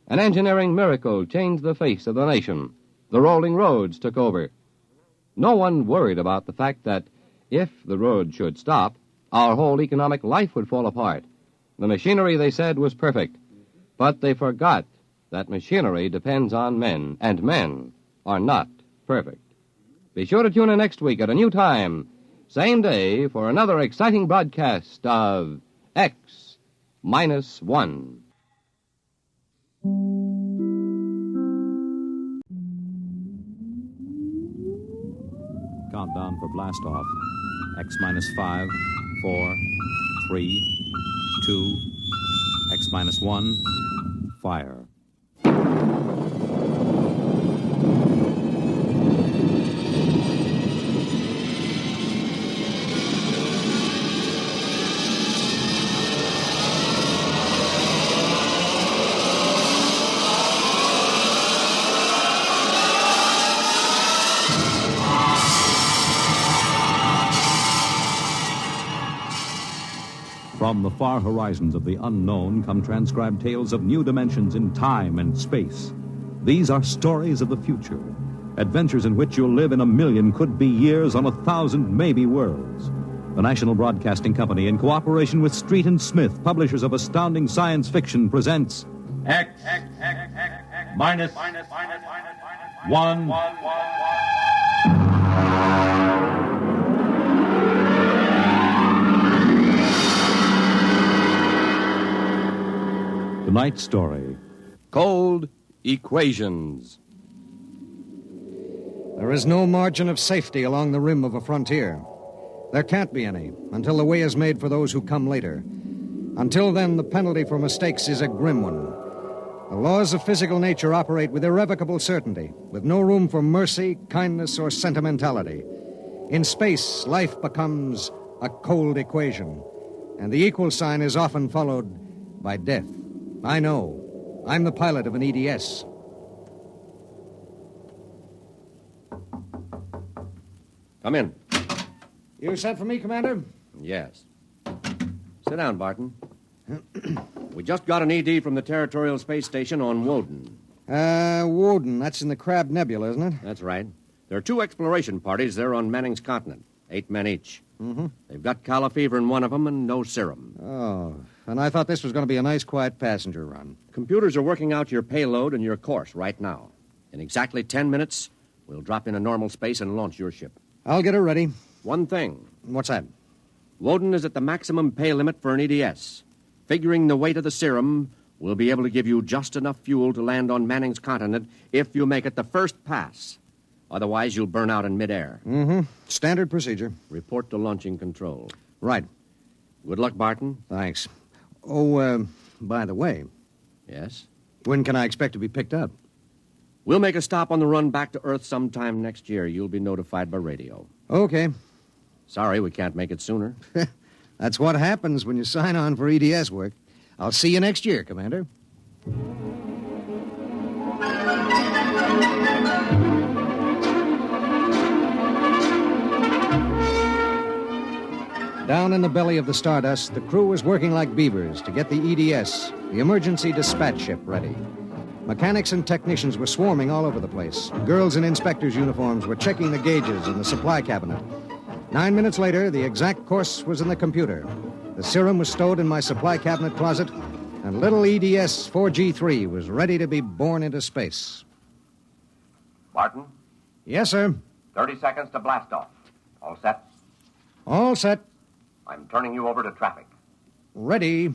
An engineering miracle changed the face of the nation. The rolling roads took over. No one worried about the fact that if the road should stop, our whole economic life would fall apart. The machinery, they said, was perfect. But they forgot that machinery depends on men, and men are not perfect. Be sure to tune in next week at a new time, same day, for another exciting broadcast of X-1. Countdown for blast off. X-5, 4, 3, 2, X-1, fire. From the far horizons of the unknown come transcribed tales of new dimensions in time and space. These are stories of the future, adventures in which you'll live in a million could-be years on 1,000 maybe worlds. The National Broadcasting Company, in cooperation with Street and Smith, publishers of astounding science fiction, presents X minus 1. Tonight's story: Cold Equations. There is no margin of safety along the rim of a frontier. There can't be any until the way is made for those who come later. Until then, the penalty for mistakes is a grim one. The laws of physical nature operate with irrevocable certainty, with no room for mercy, kindness, or sentimentality. In space, life becomes a cold equation, and the equal sign is often followed by death. I know. I'm the pilot of an EDS. Come in. You sent for me, Commander? Yes. Sit down, Barton. We just got an ED from the Territorial Space Station on Woden. Woden. That's in the Crab Nebula, isn't it? That's right. There are 2 exploration parties there on Manning's continent. 8 men each. Mm-hmm. They've got calla fever in one of them and no serum. Oh, and I thought this was going to be a nice, quiet passenger run. Computers are working out your payload and your course right now. In exactly 10 minutes, we'll drop into normal space and launch your ship. I'll get her ready. One thing. What's that? Woden is at the maximum pay limit for an EDS. Figuring the weight of the serum, we'll be able to give you just enough fuel to land on Manning's continent if you make it the first pass. Otherwise, you'll burn out in midair. Mm-hmm. Standard procedure. Report to launching control. Right. Good luck, Barton. Thanks. Oh, by the way. Yes? When can I expect to be picked up? We'll make a stop on the run back to Earth sometime next year. You'll be notified by radio. Okay. Sorry, we can't make it sooner. That's what happens when you sign on for EDS work. I'll see you next year, Commander. Down in the belly of the Stardust, the crew was working like beavers to get the EDS, the Emergency Dispatch Ship, ready. Mechanics and technicians were swarming all over the place. Girls in inspectors' uniforms were checking the gauges in the supply cabinet. 9 minutes later, the exact course was in the computer. The serum was stowed in my supply cabinet closet, and little EDS 4G3 was ready to be born into space. Barton? Yes, sir. 30 seconds to blast off. All set? All set. I'm turning you over to traffic. Ready.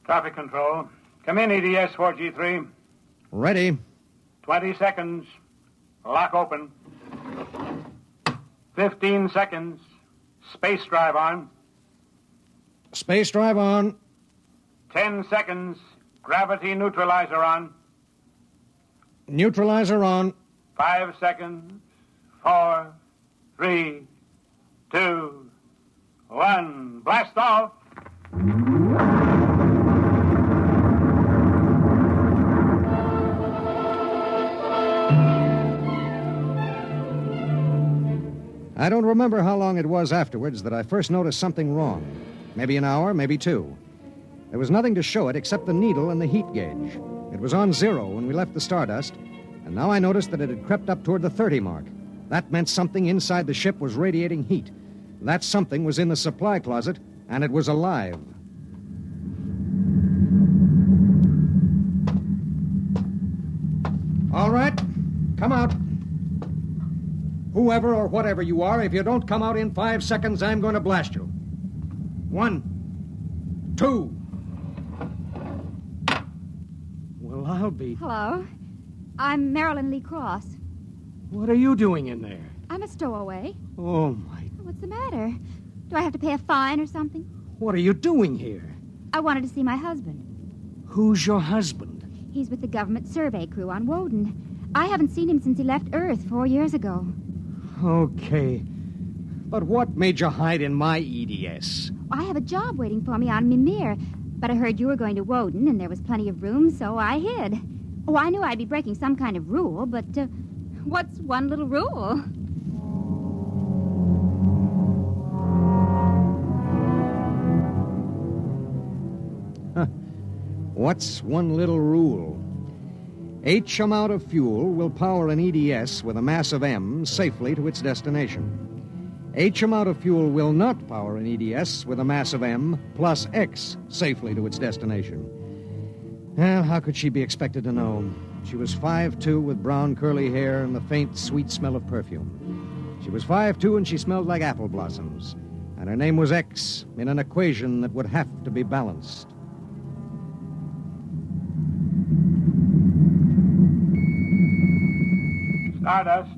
Traffic control. Come in, EDS 4G3. Ready. 20 seconds. Lock open. 15 seconds. Space drive on. Space drive on. 10 seconds. Gravity neutralizer on. Neutralizer on. 5 seconds. 4, 3, 2, 1. Blast off. I don't remember how long it was afterwards that I first noticed something wrong. Maybe an hour, maybe 2. There was nothing to show it except the needle and the heat gauge. It was on 0 when we left the Stardust, and now I noticed that it had crept up toward the 30 mark. That meant something inside the ship was radiating heat. That something was in the supply closet, and it was alive. All right, come out. Whoever or whatever you are, if you don't come out in 5 seconds, I'm going to blast you. 1, 2. Well, I'll be... Hello. I'm Marilyn Lee Cross. What are you doing in there? I'm a stowaway. Oh, my... What's the matter? Do I have to pay a fine or something? What are you doing here? I wanted to see my husband. Who's your husband? He's with the government survey crew on Woden. I haven't seen him since he left Earth 4 years ago. Okay. But what made you hide in my EDS? I have a job waiting for me on Mimir, but I heard you were going to Woden and there was plenty of room, so I hid. Oh, I knew I'd be breaking some kind of rule, but what's one little rule? What's one little rule? H amount of fuel will power an EDS with a mass of M safely to its destination. H amount of fuel will not power an EDS with a mass of M plus X safely to its destination. Well, how could she be expected to know? She was 5'2" with brown curly hair and the faint, sweet smell of perfume. She was 5'2" and she smelled like apple blossoms. And her name was X in an equation that would have to be balanced. Stardust.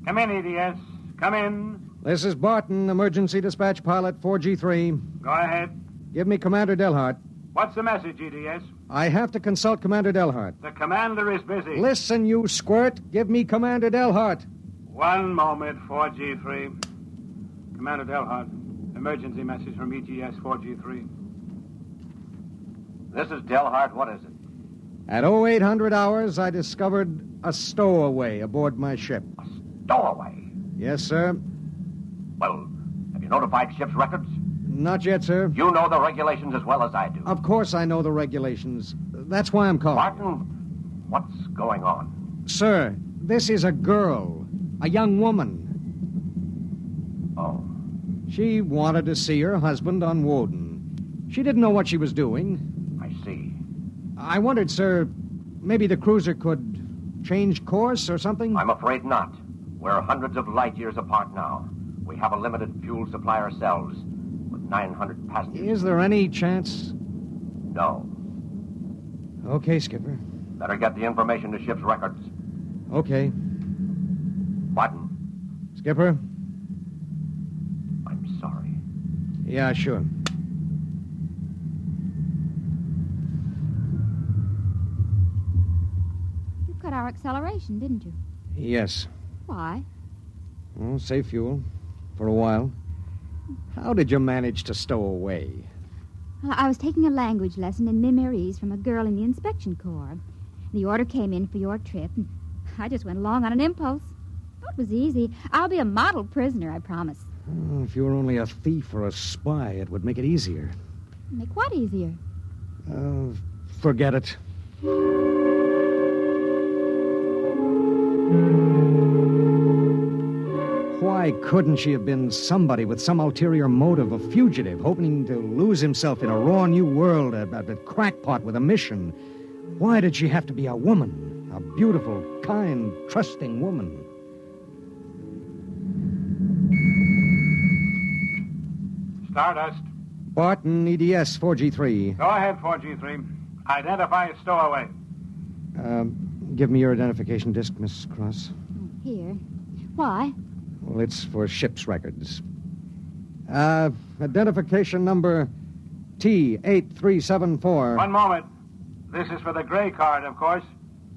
Come in, EDS. Come in. This is Barton, emergency dispatch pilot 4G3. Go ahead. Give me Commander Delhart. What's the message, EDS? I have to consult Commander Delhart. The commander is busy. Listen, you squirt. Give me Commander Delhart. One moment, 4G3. Commander Delhart, emergency message from EGS 4G3. This is Delhart. What is it? At 0800 hours, I discovered a stowaway aboard my ship. A stowaway? Yes, sir. Well, have you notified ship's records? Not yet, sir. You know the regulations as well as I do. Of course I know the regulations. That's why I'm calling. Martin, what's going on? Sir, this is a girl. A young woman. Oh. She wanted to see her husband on Woden. She didn't know what she was doing. I see. I wondered, sir, maybe the cruiser could change course or something? I'm afraid not. We're hundreds of light years apart now. We have a limited fuel supply ourselves, with 900 passengers. Is there any chance? No. Okay, Skipper. Better get the information to ship's records. Okay. Barton. Skipper? I'm sorry. Yeah, sure. You cut our acceleration, didn't you? Yes. Why? Well, save fuel. For a while. How did you manage to stow away? Well, I was taking a language lesson in Mimirese from a girl in the inspection corps. The order came in for your trip, and I just went along on an impulse. Oh, it was easy. I'll be a model prisoner, I promise. Oh, if you were only a thief or a spy, it would make it easier. Make what easier? Forget it. Why couldn't she have been somebody with some ulterior motive, a fugitive, hoping to lose himself in a raw new world, a crackpot with a mission? Why did she have to be a woman? A beautiful, kind, trusting woman? Stardust. Barton, EDS 4G3. Go ahead, 4G3. Identify a stowaway. Give me your identification disc, Miss Cross. Here. Why? Well, it's for ship's records. Identification number T8374. One moment. This is for the gray card, of course.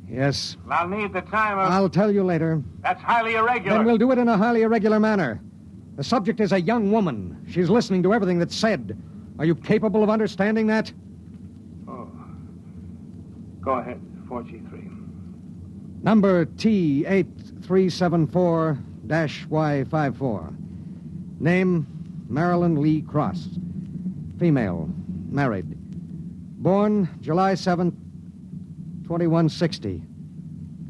Yes. I'll need the time of... I'll tell you later. That's highly irregular. Then we'll do it in a highly irregular manner. The subject is a young woman. She's listening to everything that's said. Are you capable of understanding that? Oh. Go ahead, 4G3. Number T8374-Y54. Name, Marilyn Lee Cross. Female, married. Born July 7th, 2160.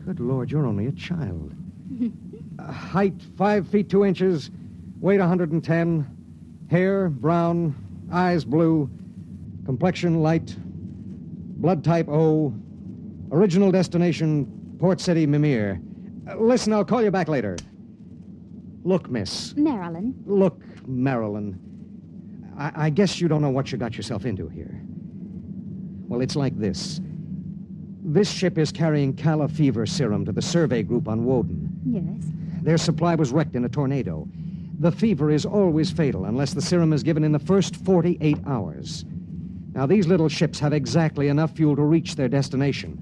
Good Lord, you're only a child. Height, 5 feet 2 inches. Weight, 110. Hair, brown. Eyes, blue. Complexion, light. Blood type, O. Original destination, Port City, Mimir. Listen, I'll call you back later. Look, miss. Marilyn. Look, Marilyn. I guess you don't know what you got yourself into here. Well, it's like this. This ship is carrying Calla fever serum to the survey group on Woden. Yes. Their supply was wrecked in a tornado. The fever is always fatal unless the serum is given in the first 48 hours. Now, these little ships have exactly enough fuel to reach their destination.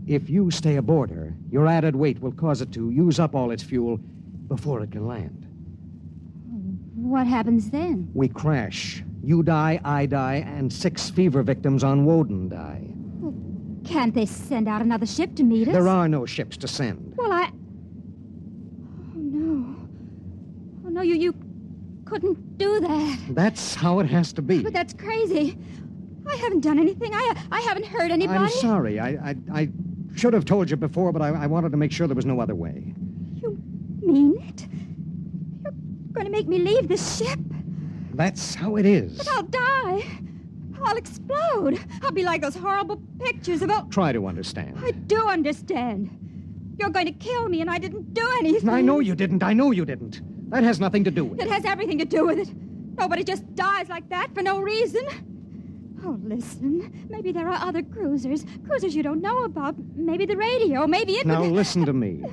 If you stay aboard her, your added weight will cause it to use up all its fuel before it can land. What happens then? We crash. You die, I die, and 6 fever victims on Woden die. Well, can't they send out another ship to meet us? There are no ships to send. Well, Oh, no. Oh, no, you couldn't do that. That's how it has to be. But that's crazy. I haven't done anything. I haven't hurt anybody. I'm sorry. I should have told you before, but I wanted to make sure there was no other way. You mean it? You're going to make me leave this ship? That's how it is. But I'll die. I'll explode. I'll be like those horrible pictures about... Try to understand. I do understand. You're going to kill me, and I didn't do anything. I know you didn't. I know you didn't. That has nothing to do with it. It has everything to do with it. Nobody just dies like that for no reason. Oh, listen. Maybe there are other cruisers. Cruisers you don't know about. Maybe the radio. Maybe it... Now, listen to me.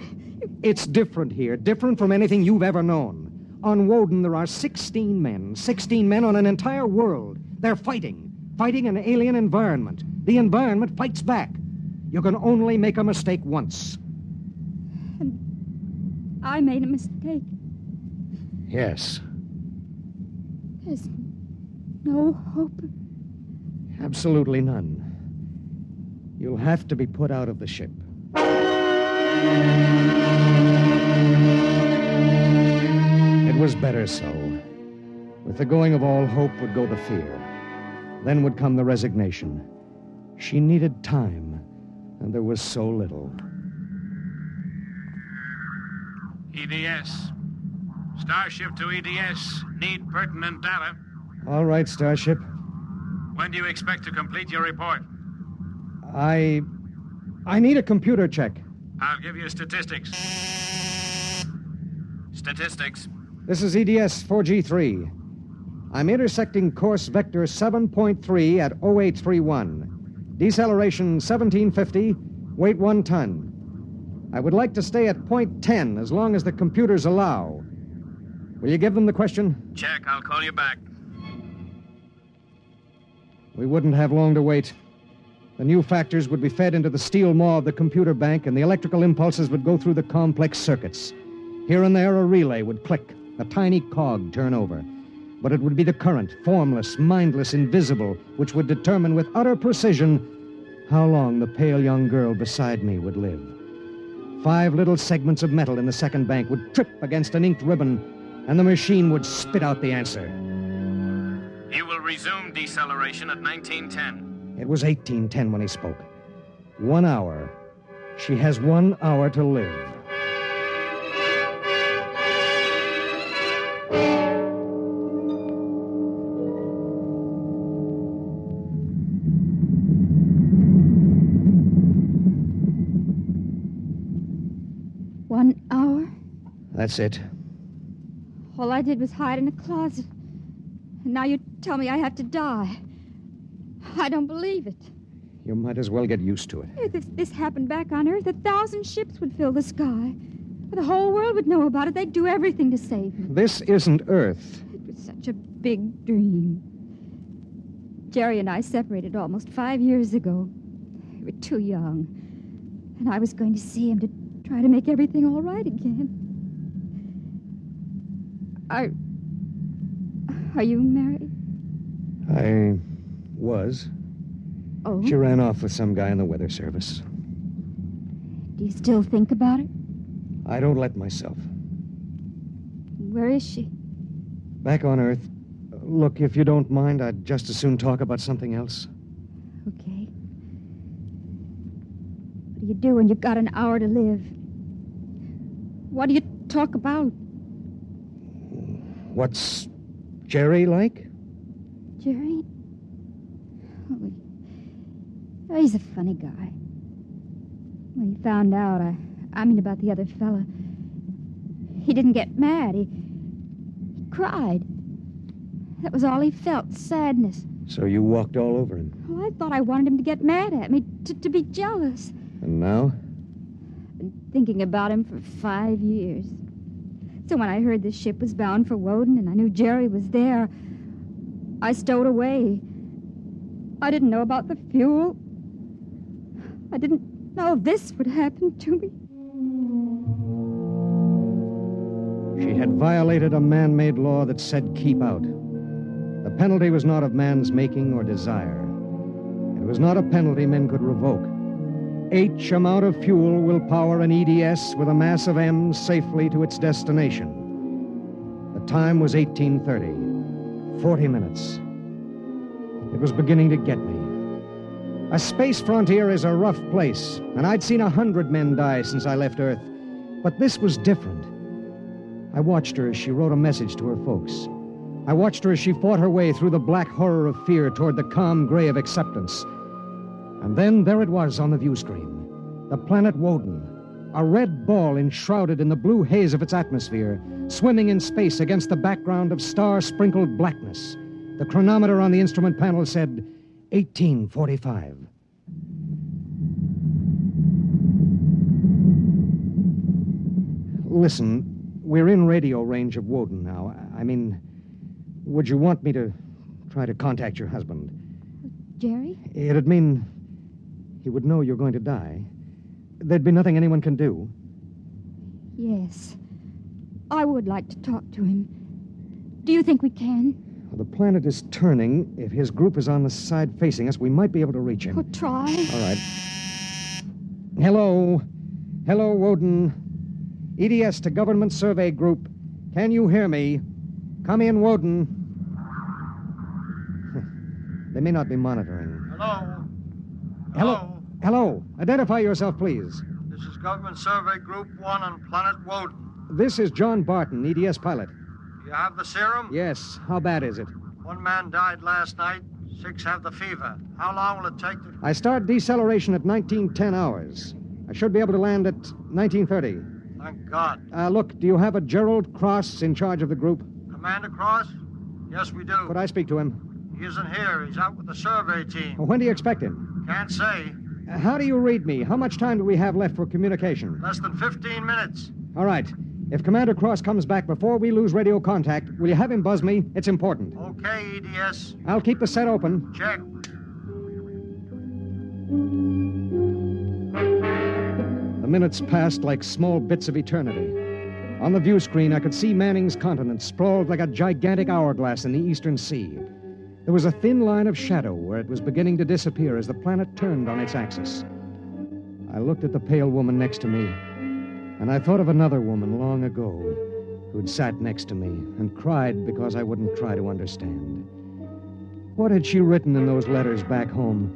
It's different here. Different from anything you've ever known. On Woden, there are 16 men. 16 men on an entire world. They're fighting. Fighting an alien environment. The environment fights back. You can only make a mistake once. And I made a mistake. Yes. There's no hope. Absolutely none. You'll have to be put out of the ship. It was better so. With the going of all hope would go the fear. Then would come the resignation. She needed time, and there was so little. EDS. Starship to EDS. Need pertinent data. All right, Starship. When do you expect to complete your report? I need a computer check. I'll give you statistics. Statistics. This is EDS 4G3. I'm intersecting course vector 7.3 at 0831. Deceleration 1750, weight 1 ton. I would like to stay at point 10 as long as the computers allow. Will you give them the question? Check. I'll call you back. We wouldn't have long to wait. The new factors would be fed into the steel maw of the computer bank, and the electrical impulses would go through the complex circuits. Here and there, a relay would click, a tiny cog turn over. But it would be the current, formless, mindless, invisible, which would determine with utter precision how long the pale young girl beside me would live. 5 little segments of metal in the second bank would trip against an inked ribbon, and the machine would spit out the answer. You will resume deceleration at 1910. It was 1810 when he spoke. 1 hour. She has 1 hour to live. That's it. All I did was hide in a closet. And now you tell me I have to die. I don't believe it. You might as well get used to it. If this happened back on Earth, 1,000 ships would fill the sky. The whole world would know about it. They'd do everything to save me. This isn't Earth. It was such a big dream. Jerry and I separated almost 5 years ago. We were too young. And I was going to see him to try to make everything all right again. Are you married? I was. Oh? She ran off with some guy in the weather service. Do you still think about it? I don't let myself. Where is she? Back on Earth. Look, if you don't mind, I'd just as soon talk about something else. Okay. What do you do when you've got an hour to live? What do you talk about? What's Jerry like? Jerry? Oh, he's a funny guy. When he found out, I mean about the other fella, he didn't get mad. He cried. That was all he felt, sadness. So you walked all over him. Well, I thought I wanted him to get mad at me, to be jealous. And now? I've been thinking about him for 5 years. So when I heard the ship was bound for Woden and I knew Jerry was there, I stowed away. I didn't know about the fuel. I didn't know this would happen to me. She had violated a man-made law that said keep out. The penalty was not of man's making or desire. It was not a penalty men could revoke. H amount of fuel will power an EDS with a mass of M safely to its destination. The time was 1830. 40 minutes. It was beginning to get me. A space frontier is a rough place, and I'd seen 100 men die since I left Earth. But this was different. I watched her as she wrote a message to her folks. I watched her as she fought her way through the black horror of fear toward the calm gray of acceptance. And then there it was on the view screen. The planet Woden. A red ball enshrouded in the blue haze of its atmosphere, swimming in space against the background of star-sprinkled blackness. The chronometer on the instrument panel said 1845. Listen, we're in radio range of Woden now. I mean, would you want me to try to contact your husband? Jerry? It'd mean he would know you're going to die. There'd be nothing anyone can do. Yes. I would like to talk to him. Do you think we can? Well, the planet is turning. If his group is on the side facing us, we might be able to reach him. Oh, try. All right. Hello. Hello, Woden. EDS to Government Survey Group. Can you hear me? Come in, Woden. They may not be monitoring. Hello? Hello. Hello. Identify yourself, please. This is Government Survey Group 1 on Planet Woden. This is John Barton, EDS pilot. You have the serum? Yes. How bad is it? 1 man died last night. 6 have the fever. How long will it take to... I start deceleration at 1910 hours. I should be able to land at 1930. Thank God. Look, do you have a Gerald Cross in charge of the group? Commander Cross? Yes, we do. Could I speak to him? He isn't here. He's out with the survey team. When do you expect him? Can't say. How do you read me? How much time do we have left for communication? Less than 15 minutes. All right. If Commander Cross comes back before we lose radio contact, will you have him buzz me? It's important. Okay, EDS. I'll keep the set open. Check. The minutes passed like small bits of eternity. On the view screen, I could see Manning's continent sprawled like a gigantic hourglass in the eastern sea. There was a thin line of shadow where it was beginning to disappear as the planet turned on its axis. I looked at the pale woman next to me, and I thought of another woman long ago who'd sat next to me and cried because I wouldn't try to understand. What had she written in those letters back home?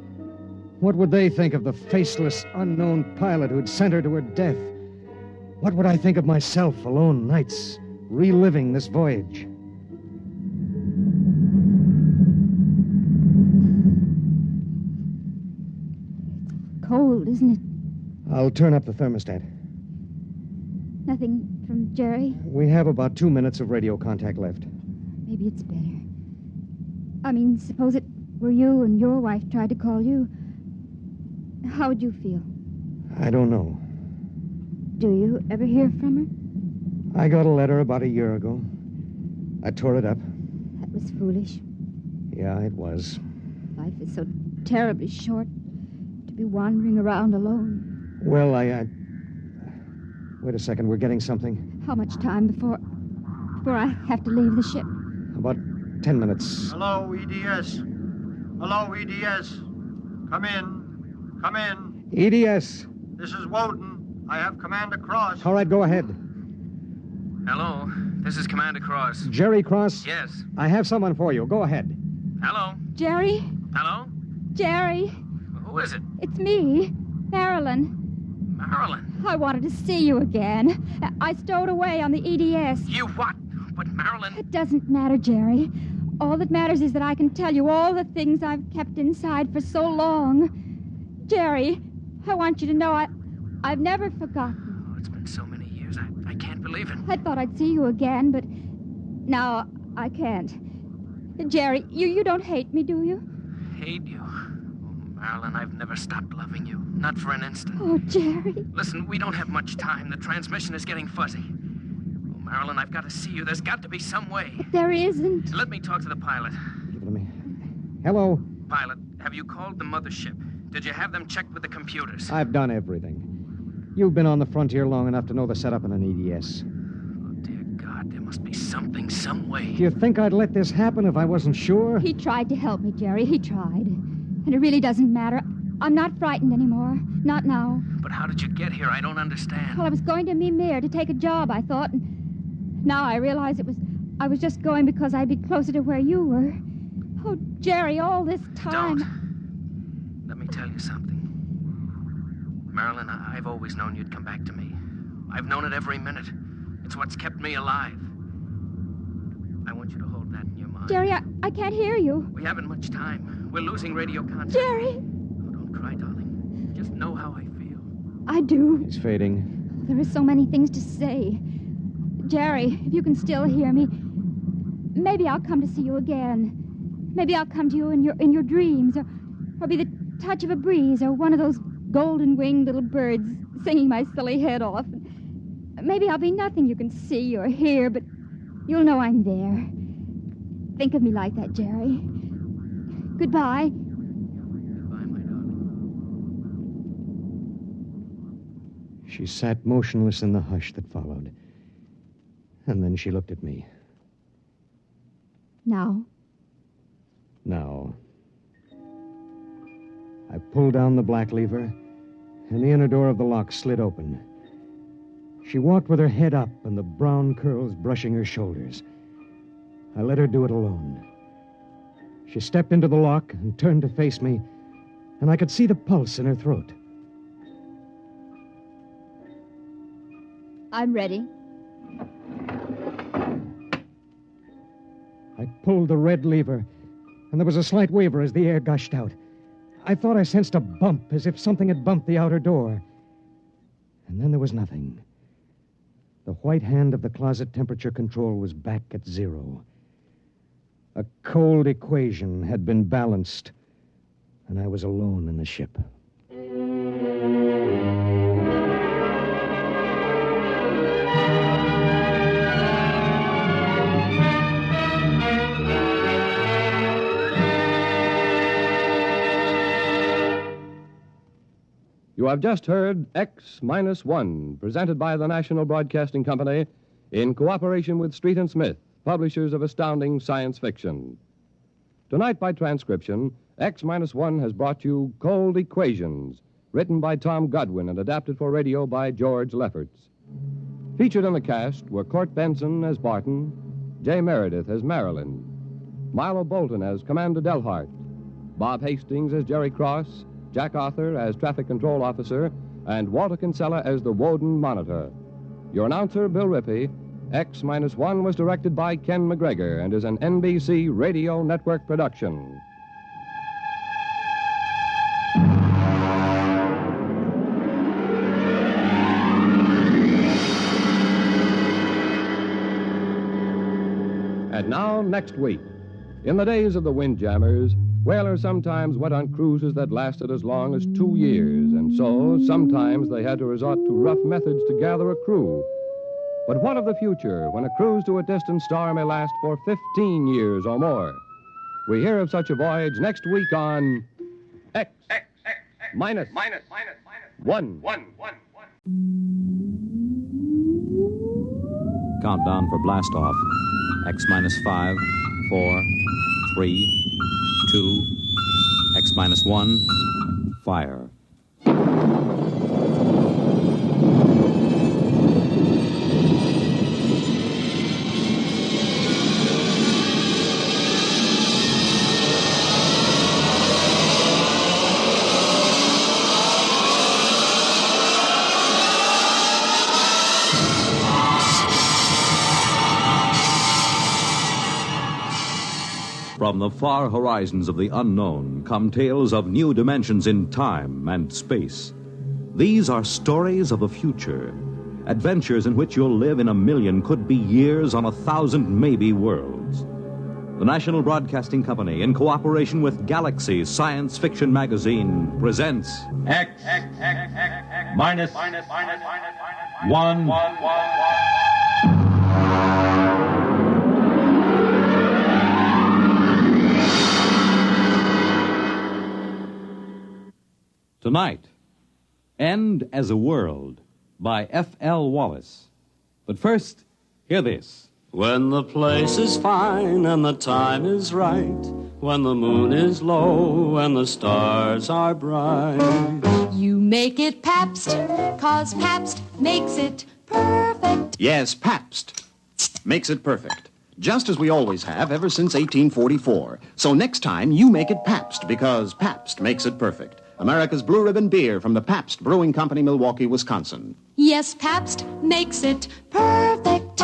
What would they think of the faceless, unknown pilot who'd sent her to her death? What would I think of myself alone nights, reliving this voyage? Cold, isn't it? I'll turn up the thermostat. Nothing from Jerry? We have about 2 minutes of radio contact left. Maybe it's better. I mean, suppose it were you and your wife tried to call you. How would you feel? I don't know. Do you ever hear from her? I got a letter about a year ago. I tore it up. That was foolish. Yeah, it was. Life is so terribly short to be wandering around alone. Well, Wait a second, we're getting something. How much time before I have to leave the ship? About 10 minutes. Hello, EDS. Hello, EDS. Come in. Come in. EDS. This is Woden. I have Commander Cross. All right, go ahead. Hello, this is Commander Cross. Jerry Cross? Yes. I have someone for you. Go ahead. Hello. Jerry? Hello? Jerry? Who is it? It's me, Marilyn. Marilyn. I wanted to see you again. I stowed away on the EDS. You what? But Marilyn... It doesn't matter, Jerry. All that matters is that I can tell you all the things I've kept inside for so long. Jerry, I want you to know I've never forgotten. Oh, it's been so many years. I can't believe it. I thought I'd see you again, but now I can't. Jerry, you don't hate me, do you? Hate you? Oh, Marilyn, I've never stopped loving you. Not for an instant. Oh, Jerry. Listen, we don't have much time. The transmission is getting fuzzy. Oh, Marilyn, I've got to see you. There's got to be some way. But there isn't. Let me talk to the pilot. Give it to me. Hello. Pilot, have you called the mothership? Did you have them checked with the computers? I've done everything. You've been on the frontier long enough to know the setup in an EDS. Oh, dear God, there must be something, some way. Do you think I'd let this happen if I wasn't sure? He tried to help me, Jerry. He tried. And it really doesn't matter. I'm not frightened anymore. Not now. But how did you get here? I don't understand. Well, I was going to Mimir to take a job, I thought. And now I realize I was just going because I'd be closer to where you were. Oh, Jerry, all this time. Don't. Let me tell you something. Marilyn, I've always known you'd come back to me. I've known it every minute. It's what's kept me alive. I want you to hold that in your mind. Jerry, I can't hear you. We haven't much time. We're losing radio contact. Jerry! Oh, don't cry, darling. Just know how I feel. I do. It's fading. There are so many things to say. Jerry, if you can still hear me, maybe I'll come to see you again. Maybe I'll come to you in your dreams, or be the touch of a breeze, or one of those golden-winged little birds singing my silly head off. Maybe I'll be nothing you can see or hear, but you'll know I'm there. Think of me like that, Jerry. Goodbye. Goodbye, my darling. She sat motionless in the hush that followed. And then she looked at me. Now? Now. I pulled down the black lever, and the inner door of the lock slid open. She walked with her head up and the brown curls brushing her shoulders. I let her do it alone. She stepped into the lock and turned to face me, and I could see the pulse in her throat. I'm ready. I pulled the red lever, and there was a slight waver as the air gushed out. I thought I sensed a bump, as if something had bumped the outer door. And then there was nothing. The white hand of the closet temperature control was back at 0. A cold equation had been balanced, and I was alone in the ship. You have just heard X-1, presented by the National Broadcasting Company in cooperation with Street and Smith, publishers of astounding science fiction. Tonight, by transcription, X-1 has brought you Cold Equations, written by Tom Godwin and adapted for radio by George Lefferts. Featured in the cast were Court Benson as Barton, Jay Meredith as Marilyn, Milo Bolton as Commander Delhart, Bob Hastings as Jerry Cross, Jack Arthur as Traffic Control Officer, and Walter Kinsella as the Woden Monitor. Your announcer, Bill Rippey. X-1 was directed by Ken McGregor and is an NBC Radio Network production. And now, next week. In the days of the Windjammers, whalers sometimes went on cruises that lasted as long as 2 years, and so sometimes they had to resort to rough methods to gather a crew. But what of the future, when a cruise to a distant star may last for 15 years or more? We hear of such a voyage next week on X-1. Countdown for blastoff. X-5, 4, 3, 2, X-1, fire. From the far horizons of the unknown come tales of new dimensions in time and space. These are stories of the future, adventures in which you'll live in a million, could be years, on 1,000 maybe worlds. The National Broadcasting Company, in cooperation with Galaxy Science Fiction Magazine, presents X-1. Tonight, End as a World by F.L. Wallace. But first, hear this. When the place is fine and the time is right, when the moon is low and the stars are bright. You make it Pabst, 'cause Pabst makes it perfect. Yes, Pabst makes it perfect. just as we always have ever since 1844. So next time, you make it Pabst, because Pabst makes it perfect. America's Blue Ribbon beer from the Pabst Brewing Company, Milwaukee, Wisconsin. Yes, Pabst makes it perfect.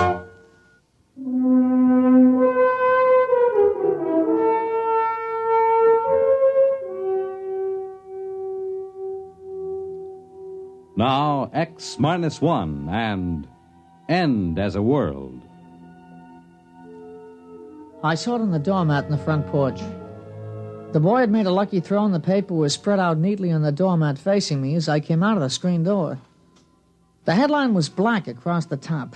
Now, X-1 and End as a World. I saw it on the doormat in the front porch. The boy had made a lucky throw, and the paper was spread out neatly on the doormat facing me as I came out of the screen door. The headline was black across the top.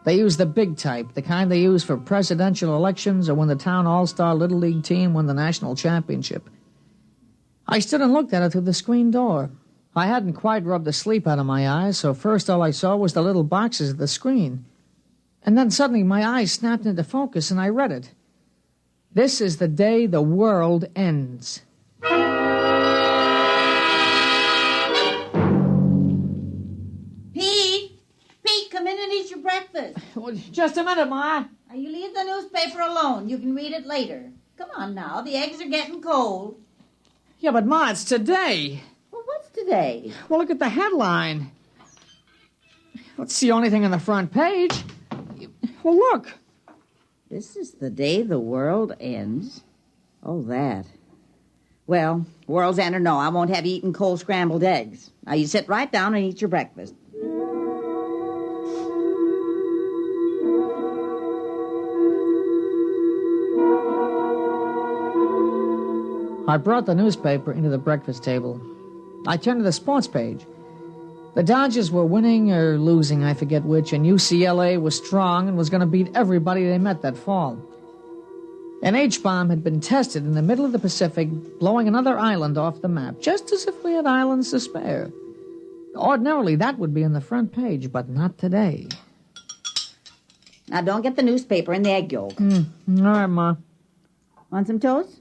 They used the big type, the kind they use for presidential elections or when the town all-star Little League team won the national championship. I stood and looked at it through the screen door. I hadn't quite rubbed the sleep out of my eyes, so first all I saw was the little boxes of the screen. And then suddenly my eyes snapped into focus and I read it. This is the day the world ends. Pete! Pete, come in and eat your breakfast. Just a minute, Ma. Now, you leave the newspaper alone. You can read it later. Come on now, the eggs are getting cold. Yeah, but Ma, it's today. Well, what's today? Well, look at the headline. That's the only thing on the front page. Well, look. This is the day the world ends. Oh, that. Well, world's end or no, I won't have you eating cold scrambled eggs. Now, you sit right down and eat your breakfast. I brought the newspaper into the breakfast table. I turned to the sports page. The Dodgers were winning or losing, I forget which, and UCLA was strong and was going to beat everybody they met that fall. An H-bomb had been tested in the middle of the Pacific, blowing another island off the map, just as if we had islands to spare. Ordinarily, that would be on the front page, but not today. Now, don't get the newspaper in the egg yolk. All right, Ma. Want some toast?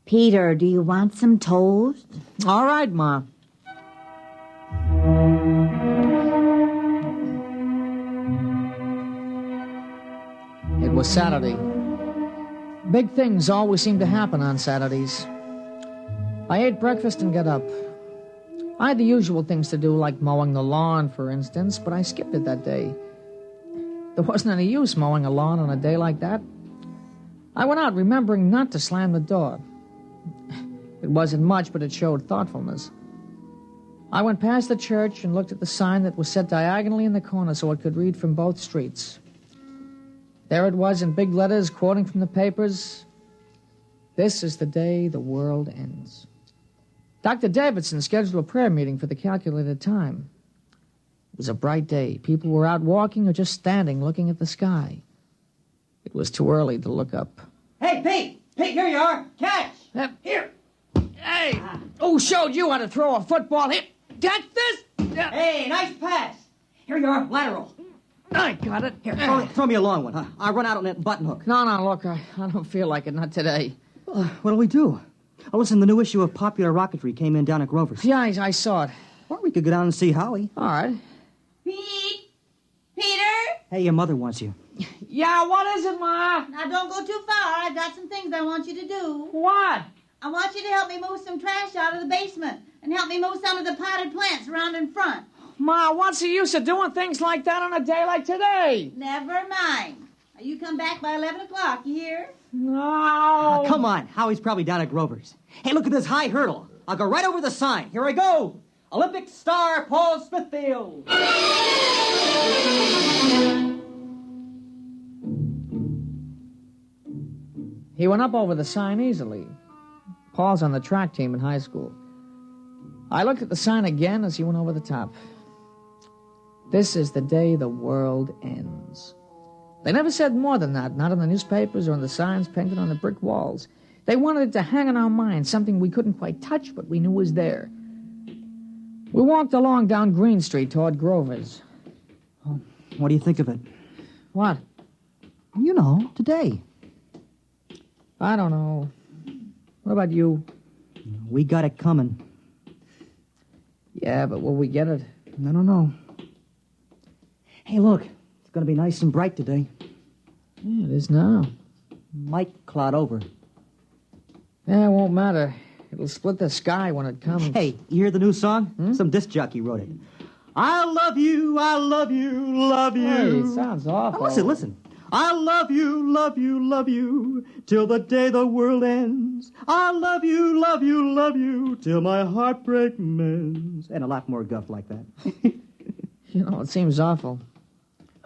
Peter, do you want some toast? All right, Ma. It was Saturday. Big things always seem to happen on Saturdays. I ate breakfast and got up. I had the usual things to do, like mowing the lawn, for instance, but I skipped it that day. There wasn't any use mowing a lawn on a day like that. I went out remembering not to slam the door. It wasn't much, but it showed thoughtfulness. I went past the church and looked at the sign that was set diagonally in the corner so it could read from both streets. There it was in big letters, quoting from the papers. This is the day the world ends. Dr. Davidson scheduled a prayer meeting for the calculated time. It was a bright day. People were out walking or just standing looking at the sky. It was too early to look up. Hey, Pete! Pete, here you are. Catch! Here! Hey! Who showed you how to throw a football? Here! Catch this! Hey, nice pass! Here you are, lateral. I got it. Here, throw me a long one, huh? I'll run out on that button hook. No, look, I don't feel like it, not today. What'll we do? Oh, listen, the new issue of Popular Rocketry came in down at Grover's. Yeah, I saw it. Or we could go down and see Howie. All right. Pete! Peter! Hey, your mother wants you. Yeah, what is it, Ma? Now, don't go too far. I've got some things I want you to do. What? I want you to help me move some trash out of the basement and help me move some of the potted plants around in front. Ma, what's the use of doing things like that on a day like today? Never mind. Now, you come back by 11 o'clock, you hear? No. Come on. Howie's probably down at Grover's. Hey, look at this high hurdle. I'll go right over the sign. Here I go. Olympic star Paul Smithfield. He went up over the sign easily. Paul's on the track team in high school. I looked at the sign again as he went over the top. This is the day the world ends. They never said more than that, not in the newspapers or in the signs painted on the brick walls. They wanted it to hang in our minds, something we couldn't quite touch, but we knew was there. We walked along down Green Street toward Grover's. Oh, what do you think of it? What? You know, today. I don't know. What about you? We got it coming. Yeah, but will we get it? I don't know. Hey, look. It's going to be nice and bright today. Yeah, it is now. Might cloud over. Yeah, it won't matter. It'll split the sky when it comes. Hey, you hear the new song? Some disc jockey wrote it. I love you, I love you, love you. Hey, it sounds awful. Now listen. I love you, love you, love you, till the day the world ends. I love you, love you, love you, till my heartbreak mends. And a lot more guff like that. You know, it seems awful.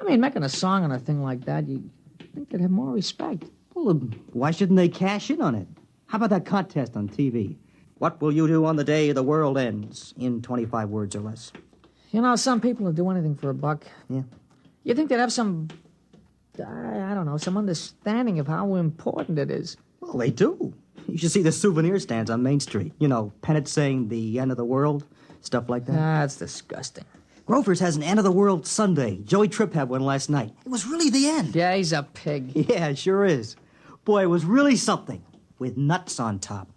I mean, making a song on a thing like that, you'd think they'd have more respect. Well, why shouldn't they cash in on it? How about that contest on TV? What will you do on the day the world ends? In 25 words or less. You know, some people will do anything for a buck. Yeah. You think they'd have some, I don't know, some understanding of how important it is. Well, they do. You should see the souvenir stands on Main Street. You know, pennants saying the end of the world, stuff like that. That's disgusting. Grover's has an end of the world Sunday. Joey Tripp had one last night. It was really the end. Yeah, he's a pig. Yeah, it sure is. Boy, it was really something. With nuts on top.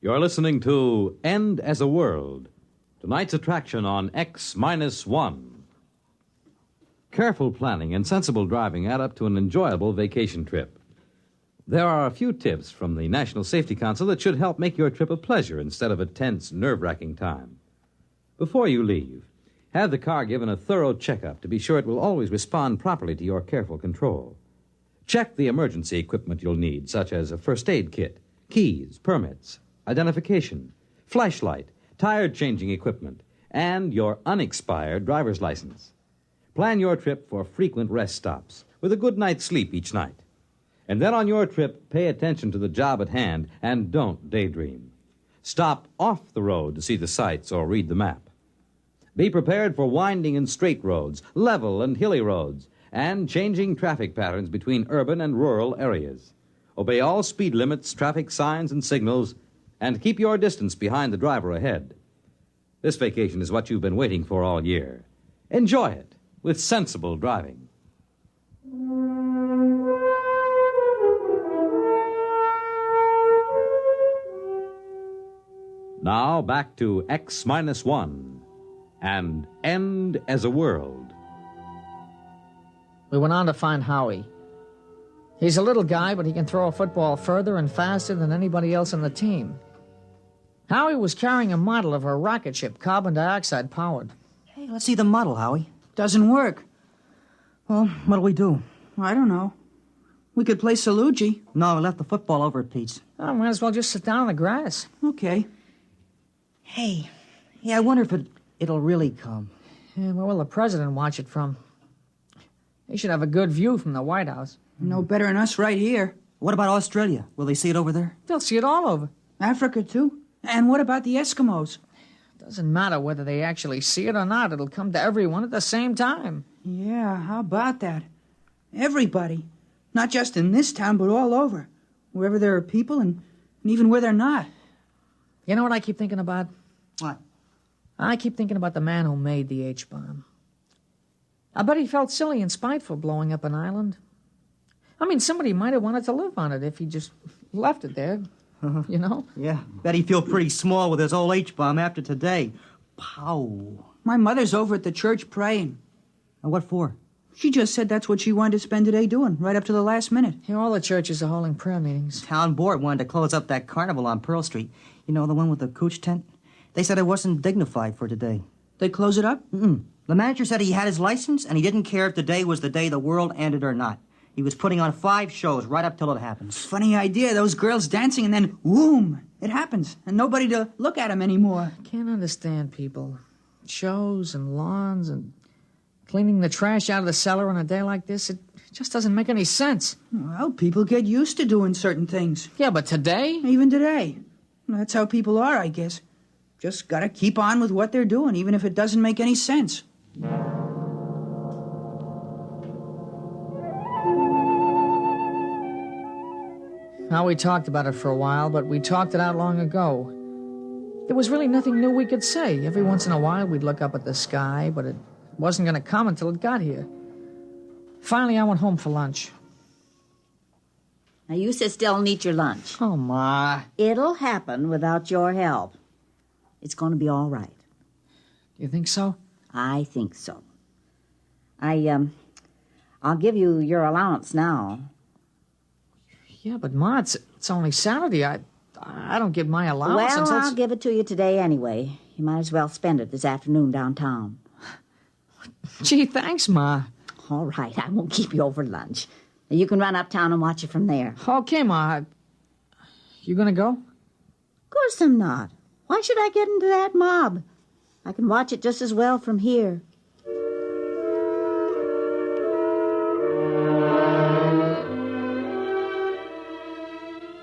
You're listening to End as a World, tonight's attraction on X-1. Careful planning and sensible driving add up to an enjoyable vacation trip. There are a few tips from the National Safety Council that should help make your trip a pleasure instead of a tense, nerve-wracking time. Before you leave, have the car given a thorough checkup to be sure it will always respond properly to your careful control. Check the emergency equipment you'll need, such as a first aid kit, keys, permits, identification, flashlight, tire-changing equipment, and your unexpired driver's license. Plan your trip for frequent rest stops with a good night's sleep each night. And then on your trip, pay attention to the job at hand and don't daydream. Stop off the road to see the sights or read the map. Be prepared for winding and straight roads, level and hilly roads, and changing traffic patterns between urban and rural areas. Obey all speed limits, traffic signs, and signals, and keep your distance behind the driver ahead. This vacation is what you've been waiting for all year. Enjoy it with sensible driving. Now back to X-1 and End as a World. We went on to find Howie. He's a little guy, but he can throw a football further and faster than anybody else on the team. Howie was carrying a model of a rocket ship, carbon dioxide powered. Hey, let's see the model, Howie. Doesn't work. Well, what'll we do? I don't know. We could play Salugi. No, we left the football over at Pete's. I might as well just sit down on the grass. Okay. Hey, I wonder if it'll really come. Yeah, where will the president watch it from? He should have a good view from the White House. No better than us right here. What about Australia? Will they see it over there? They'll see it all over. Africa, too. And what about the Eskimos? Doesn't matter whether they actually see it or not. It'll come to everyone at the same time. Yeah, how about that? Everybody. Not just in this town, but all over. Wherever there are people and even where they're not. You know what I keep thinking about? What? I keep thinking about the man who made the H-bomb. I bet he felt silly and spiteful blowing up an island. I mean, somebody might have wanted to live on it if he just left it there, you know? Yeah, bet he'd feel pretty small with his old H-bomb after today. Pow. My mother's over at the church praying. And what for? She just said that's what she wanted to spend today doing, right up to the last minute. You know, all the churches are holding prayer meetings. Town board wanted to close up that carnival on Pearl Street. You know, the one with the cooch tent? They said it wasn't dignified for today. They close it up? Mm-mm. The manager said he had his license, and he didn't care if today was the day the world ended or not. He was putting on 5 shows right up till it happens. Funny idea, those girls dancing, and then, whoom, it happens, and nobody to look at them anymore. Can't understand people. Shows and lawns and cleaning the trash out of the cellar on a day like this, it just doesn't make any sense. Well, people get used to doing certain things. Yeah, but today? Even today. That's how people are, I guess. Just gotta keep on with what they're doing, even if it doesn't make any sense. Now, we talked about it for a while, but we talked it out long ago. There was really nothing new we could say. Every once in a while, we'd look up at the sky, but it wasn't going to come until it got here. Finally, I went home for lunch. Now, you sit still and eat your lunch. Oh, Ma. It'll happen without your help. It's going to be all right. You think so? I think so. I'll give you your allowance now. Yeah, but Ma, it's only Saturday. I don't get my allowance Well, until... I'll give it to you today anyway. You might as well spend it this afternoon downtown. Gee, thanks, Ma. All right, I won't keep you over lunch. You can run uptown and watch it from there. Okay, Ma. You gonna go? Of course I'm not. Why should I get into that mob? I can watch it just as well from here.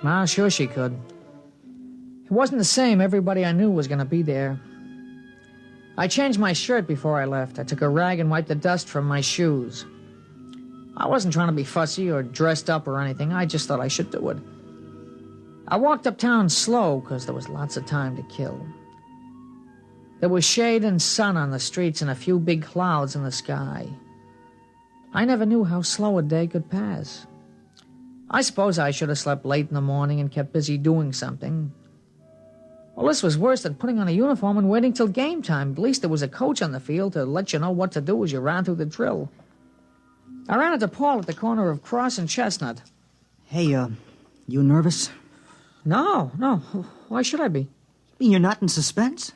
Ma, sure she could. It wasn't the same. Everybody I knew was going to be there. I changed my shirt before I left. I took a rag and wiped the dust from my shoes. I wasn't trying to be fussy or dressed up or anything. I just thought I should do it. I walked uptown slow because there was lots of time to kill. There was shade and sun on the streets and a few big clouds in the sky. I never knew how slow a day could pass. I suppose I should have slept late in the morning and kept busy doing something. Well, this was worse than putting on a uniform and waiting till game time. At least there was a coach on the field to let you know what to do as you ran through the drill. I ran into Paul at the corner of Cross and Chestnut. Hey, you nervous? No. Why should I be? You mean you're not in suspense?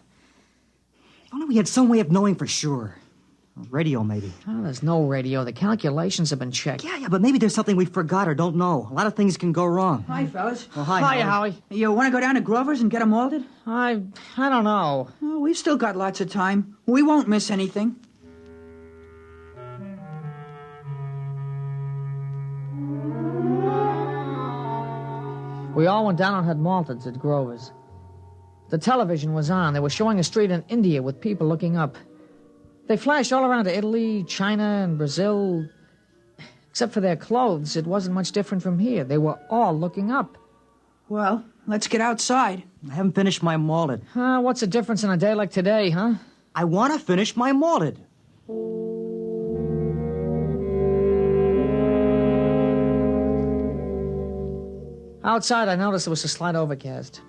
If only we had some way of knowing for sure. Radio, maybe. Oh, there's no radio. The calculations have been checked. Yeah, but maybe there's something we forgot or don't know. A lot of things can go wrong. Hi, fellas. Oh, hi, Howie. You want to go down to Grover's and get them molded? I don't know. Oh, we've still got lots of time. We won't miss anything. We all went down and had malteds at Grover's. The television was on. They were showing a street in India with people looking up. They flashed all around to Italy, China, and Brazil. Except for their clothes, it wasn't much different from here. They were all looking up. Well, let's get outside. I haven't finished my malted. What's the difference in a day like today, huh? I want to finish my malted. Outside, I noticed there was a slight overcast.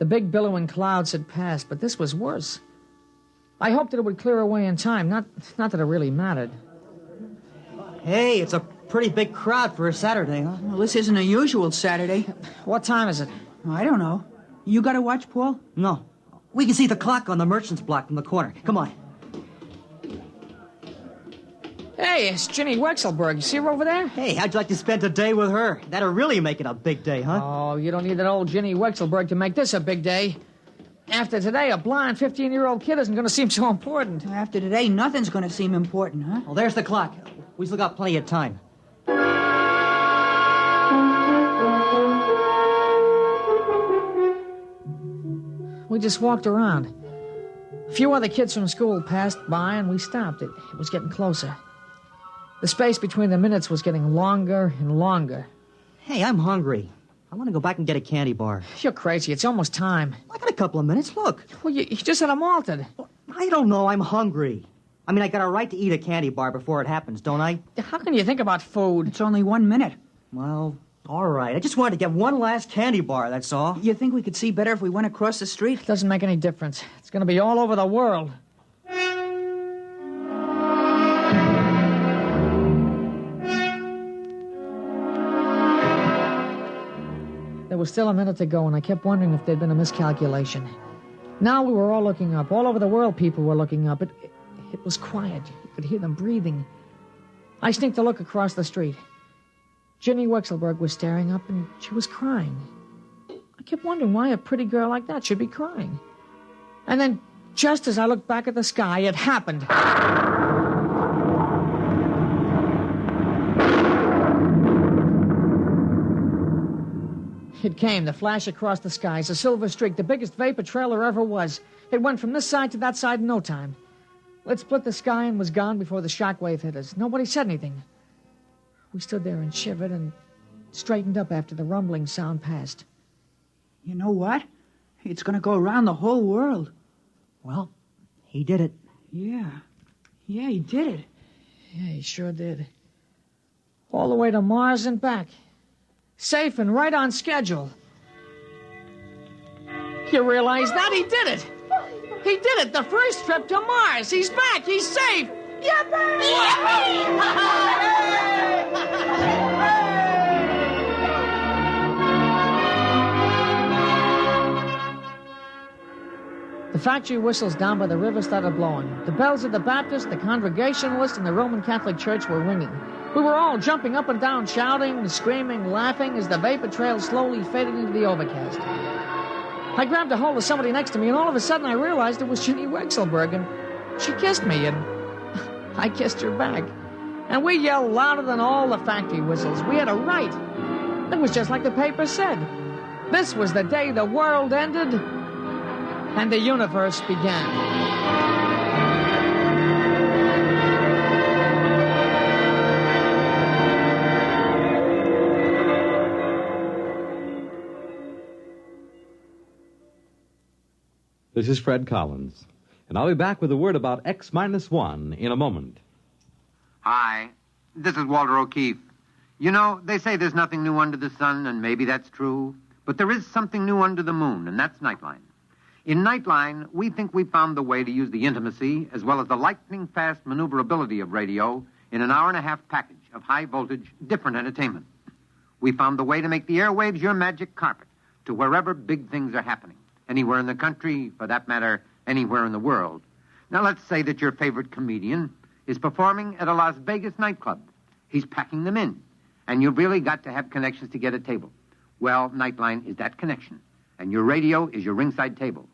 The big billowing clouds had passed, but this was worse. I hoped that it would clear away in time, not that it really mattered. Hey, it's a pretty big crowd for a Saturday, huh? Well, this isn't a usual Saturday. What time is it? I don't know. You got to watch, Paul? No. We can see the clock on the merchant's block from the corner. Come on. Hey, it's Ginny Wexelberg. You see her over there? Hey, how'd you like to spend a day with her? That'll really make it a big day, huh? Oh, you don't need that old Ginny Wexelberg to make this a big day. After today, a blind 15-year-old kid isn't going to seem so important. After today, nothing's going to seem important, huh? Well, there's the clock. We still got plenty of time. We just walked around. A few other kids from school passed by, and we stopped. It was getting closer. The space between the minutes was getting longer and longer. Hey, I'm hungry. I want to go back and get a candy bar. You're crazy. It's almost time. I got a couple of minutes. Look. Well, you just had a malted. I don't know. I'm hungry. I mean, I got a right to eat a candy bar before it happens, don't I? How can you think about food? It's only 1 minute. Well, all right. I just wanted to get one last candy bar, that's all. You think we could see better if we went across the street? It doesn't make any difference. It's going to be all over the world. There was still a minute to go, and I kept wondering if there'd been a miscalculation. Now we were all looking up. All over the world, people were looking up. It was quiet. You could hear them breathing. I sneaked a look across the street. Ginny Wexelberg was staring up, and she was crying. I kept wondering why a pretty girl like that should be crying. And then, just as I looked back at the sky, it happened. It came, the flash across the skies, a silver streak, the biggest vapor trail there ever was. It went from this side to that side in no time. It split the sky and was gone before the shockwave hit us. Nobody said anything. We stood there and shivered and straightened up after the rumbling sound passed. You know what? It's going to go around the whole world. Well, he did it. Yeah, he did it. Yeah, he sure did. All the way to Mars and back. Safe and right on schedule. You realize that? He did it! He did it! The first trip to Mars! He's back! He's safe! The factory whistles down by the river started blowing. The bells of the Baptist, the Congregationalist, and the Roman Catholic Church were ringing. We were all jumping up and down, shouting, screaming, laughing as the vapor trail slowly faded into the overcast. I grabbed a hold of somebody next to me, and all of a sudden I realized it was Ginny Wexelberg, and she kissed me, and I kissed her back. And we yelled louder than all the factory whistles. We had a right. It was just like the paper said. This was the day the world ended and the universe began. This is Fred Collins, and I'll be back with a word about X-1 in a moment. Hi, this is Walter O'Keefe. You know, they say there's nothing new under the sun, and maybe that's true, but there is something new under the moon, and that's Nightline. In Nightline, we think we found the way to use the intimacy as well as the lightning-fast maneuverability of radio in an hour-and-a-half package of high-voltage, different entertainment. We found the way to make the airwaves your magic carpet to wherever big things are happening. Anywhere in the country, for that matter, anywhere in the world. Now, let's say that your favorite comedian is performing at a Las Vegas nightclub. He's packing them in, and you've really got to have connections to get a table. Well, Nightline is that connection, and your radio is your ringside table.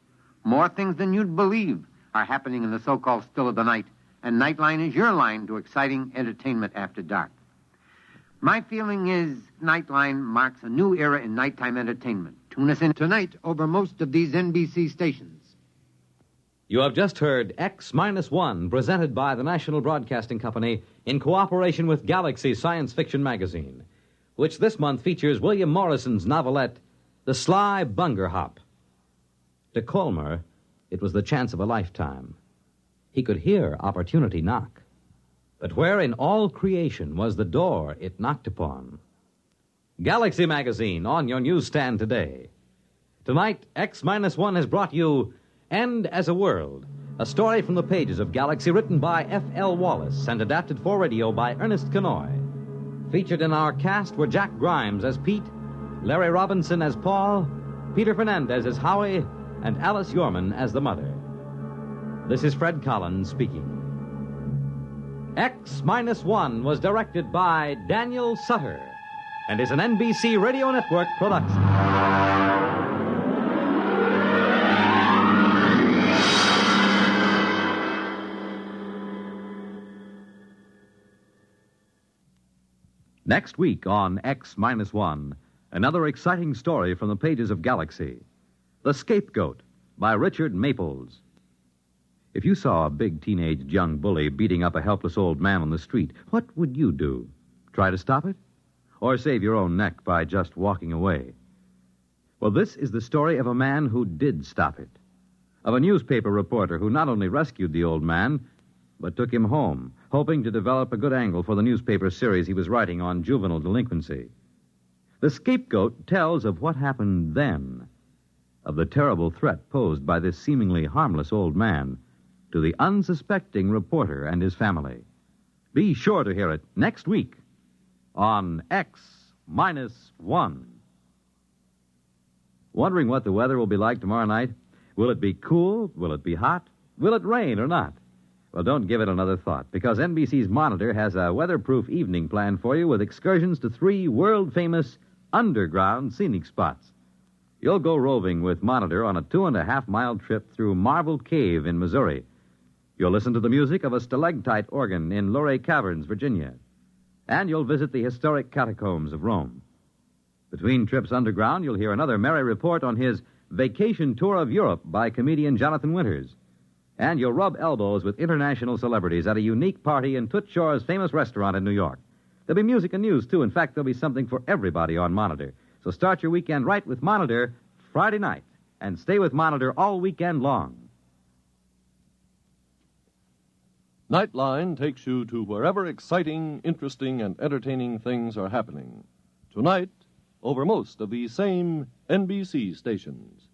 More things than you'd believe are happening in the so-called still of the night, and Nightline is your line to exciting entertainment after dark. My feeling is Nightline marks a new era in nighttime entertainment. Tune us in tonight over most of these NBC stations. You have just heard X-1, presented by the National Broadcasting Company in cooperation with Galaxy Science Fiction Magazine, which this month features William Morrison's novelette, The Sly Bunger Hop. To Colmer, it was the chance of a lifetime. He could hear opportunity knock. But where in all creation was the door it knocked upon? Galaxy Magazine on your newsstand today. Tonight, X-1 has brought you End as a World, a story from the pages of Galaxy written by F.L. Wallace and adapted for radio by Ernest Kenoy. Featured in our cast were Jack Grimes as Pete, Larry Robinson as Paul, Peter Fernandez as Howie, and Alice Yorman as the mother. This is Fred Collins speaking. X-1 was directed by Daniel Sutter and is an NBC Radio Network production. Next week on X-1, another exciting story from the pages of Galaxy. The Scapegoat by Richard Maples. If you saw a big teenage young bully beating up a helpless old man on the street, what would you do? Try to stop it? Or save your own neck by just walking away? Well, this is the story of a man who did stop it. Of a newspaper reporter who not only rescued the old man, but took him home, hoping to develop a good angle for the newspaper series he was writing on juvenile delinquency. The Scapegoat tells of what happened then, of the terrible threat posed by this seemingly harmless old man to the unsuspecting reporter and his family. Be sure to hear it next week on X-1. Wondering what the weather will be like tomorrow night? Will it be cool? Will it be hot? Will it rain or not? Well, don't give it another thought, because NBC's Monitor has a weatherproof evening plan for you with excursions to 3 world-famous underground scenic spots. You'll go roving with Monitor on a 2.5-mile trip through Marble Cave in Missouri. You'll listen to the music of a stalactite organ in Luray Caverns, Virginia. And you'll visit the historic catacombs of Rome. Between trips underground, you'll hear another merry report on his vacation tour of Europe by comedian Jonathan Winters. And you'll rub elbows with international celebrities at a unique party in Toots Shor's famous restaurant in New York. There'll be music and news, too. In fact, there'll be something for everybody on Monitor. So start your weekend right with Monitor Friday night, and stay with Monitor all weekend long. Nightline takes you to wherever exciting, interesting, and entertaining things are happening. Tonight, over most of these same NBC stations.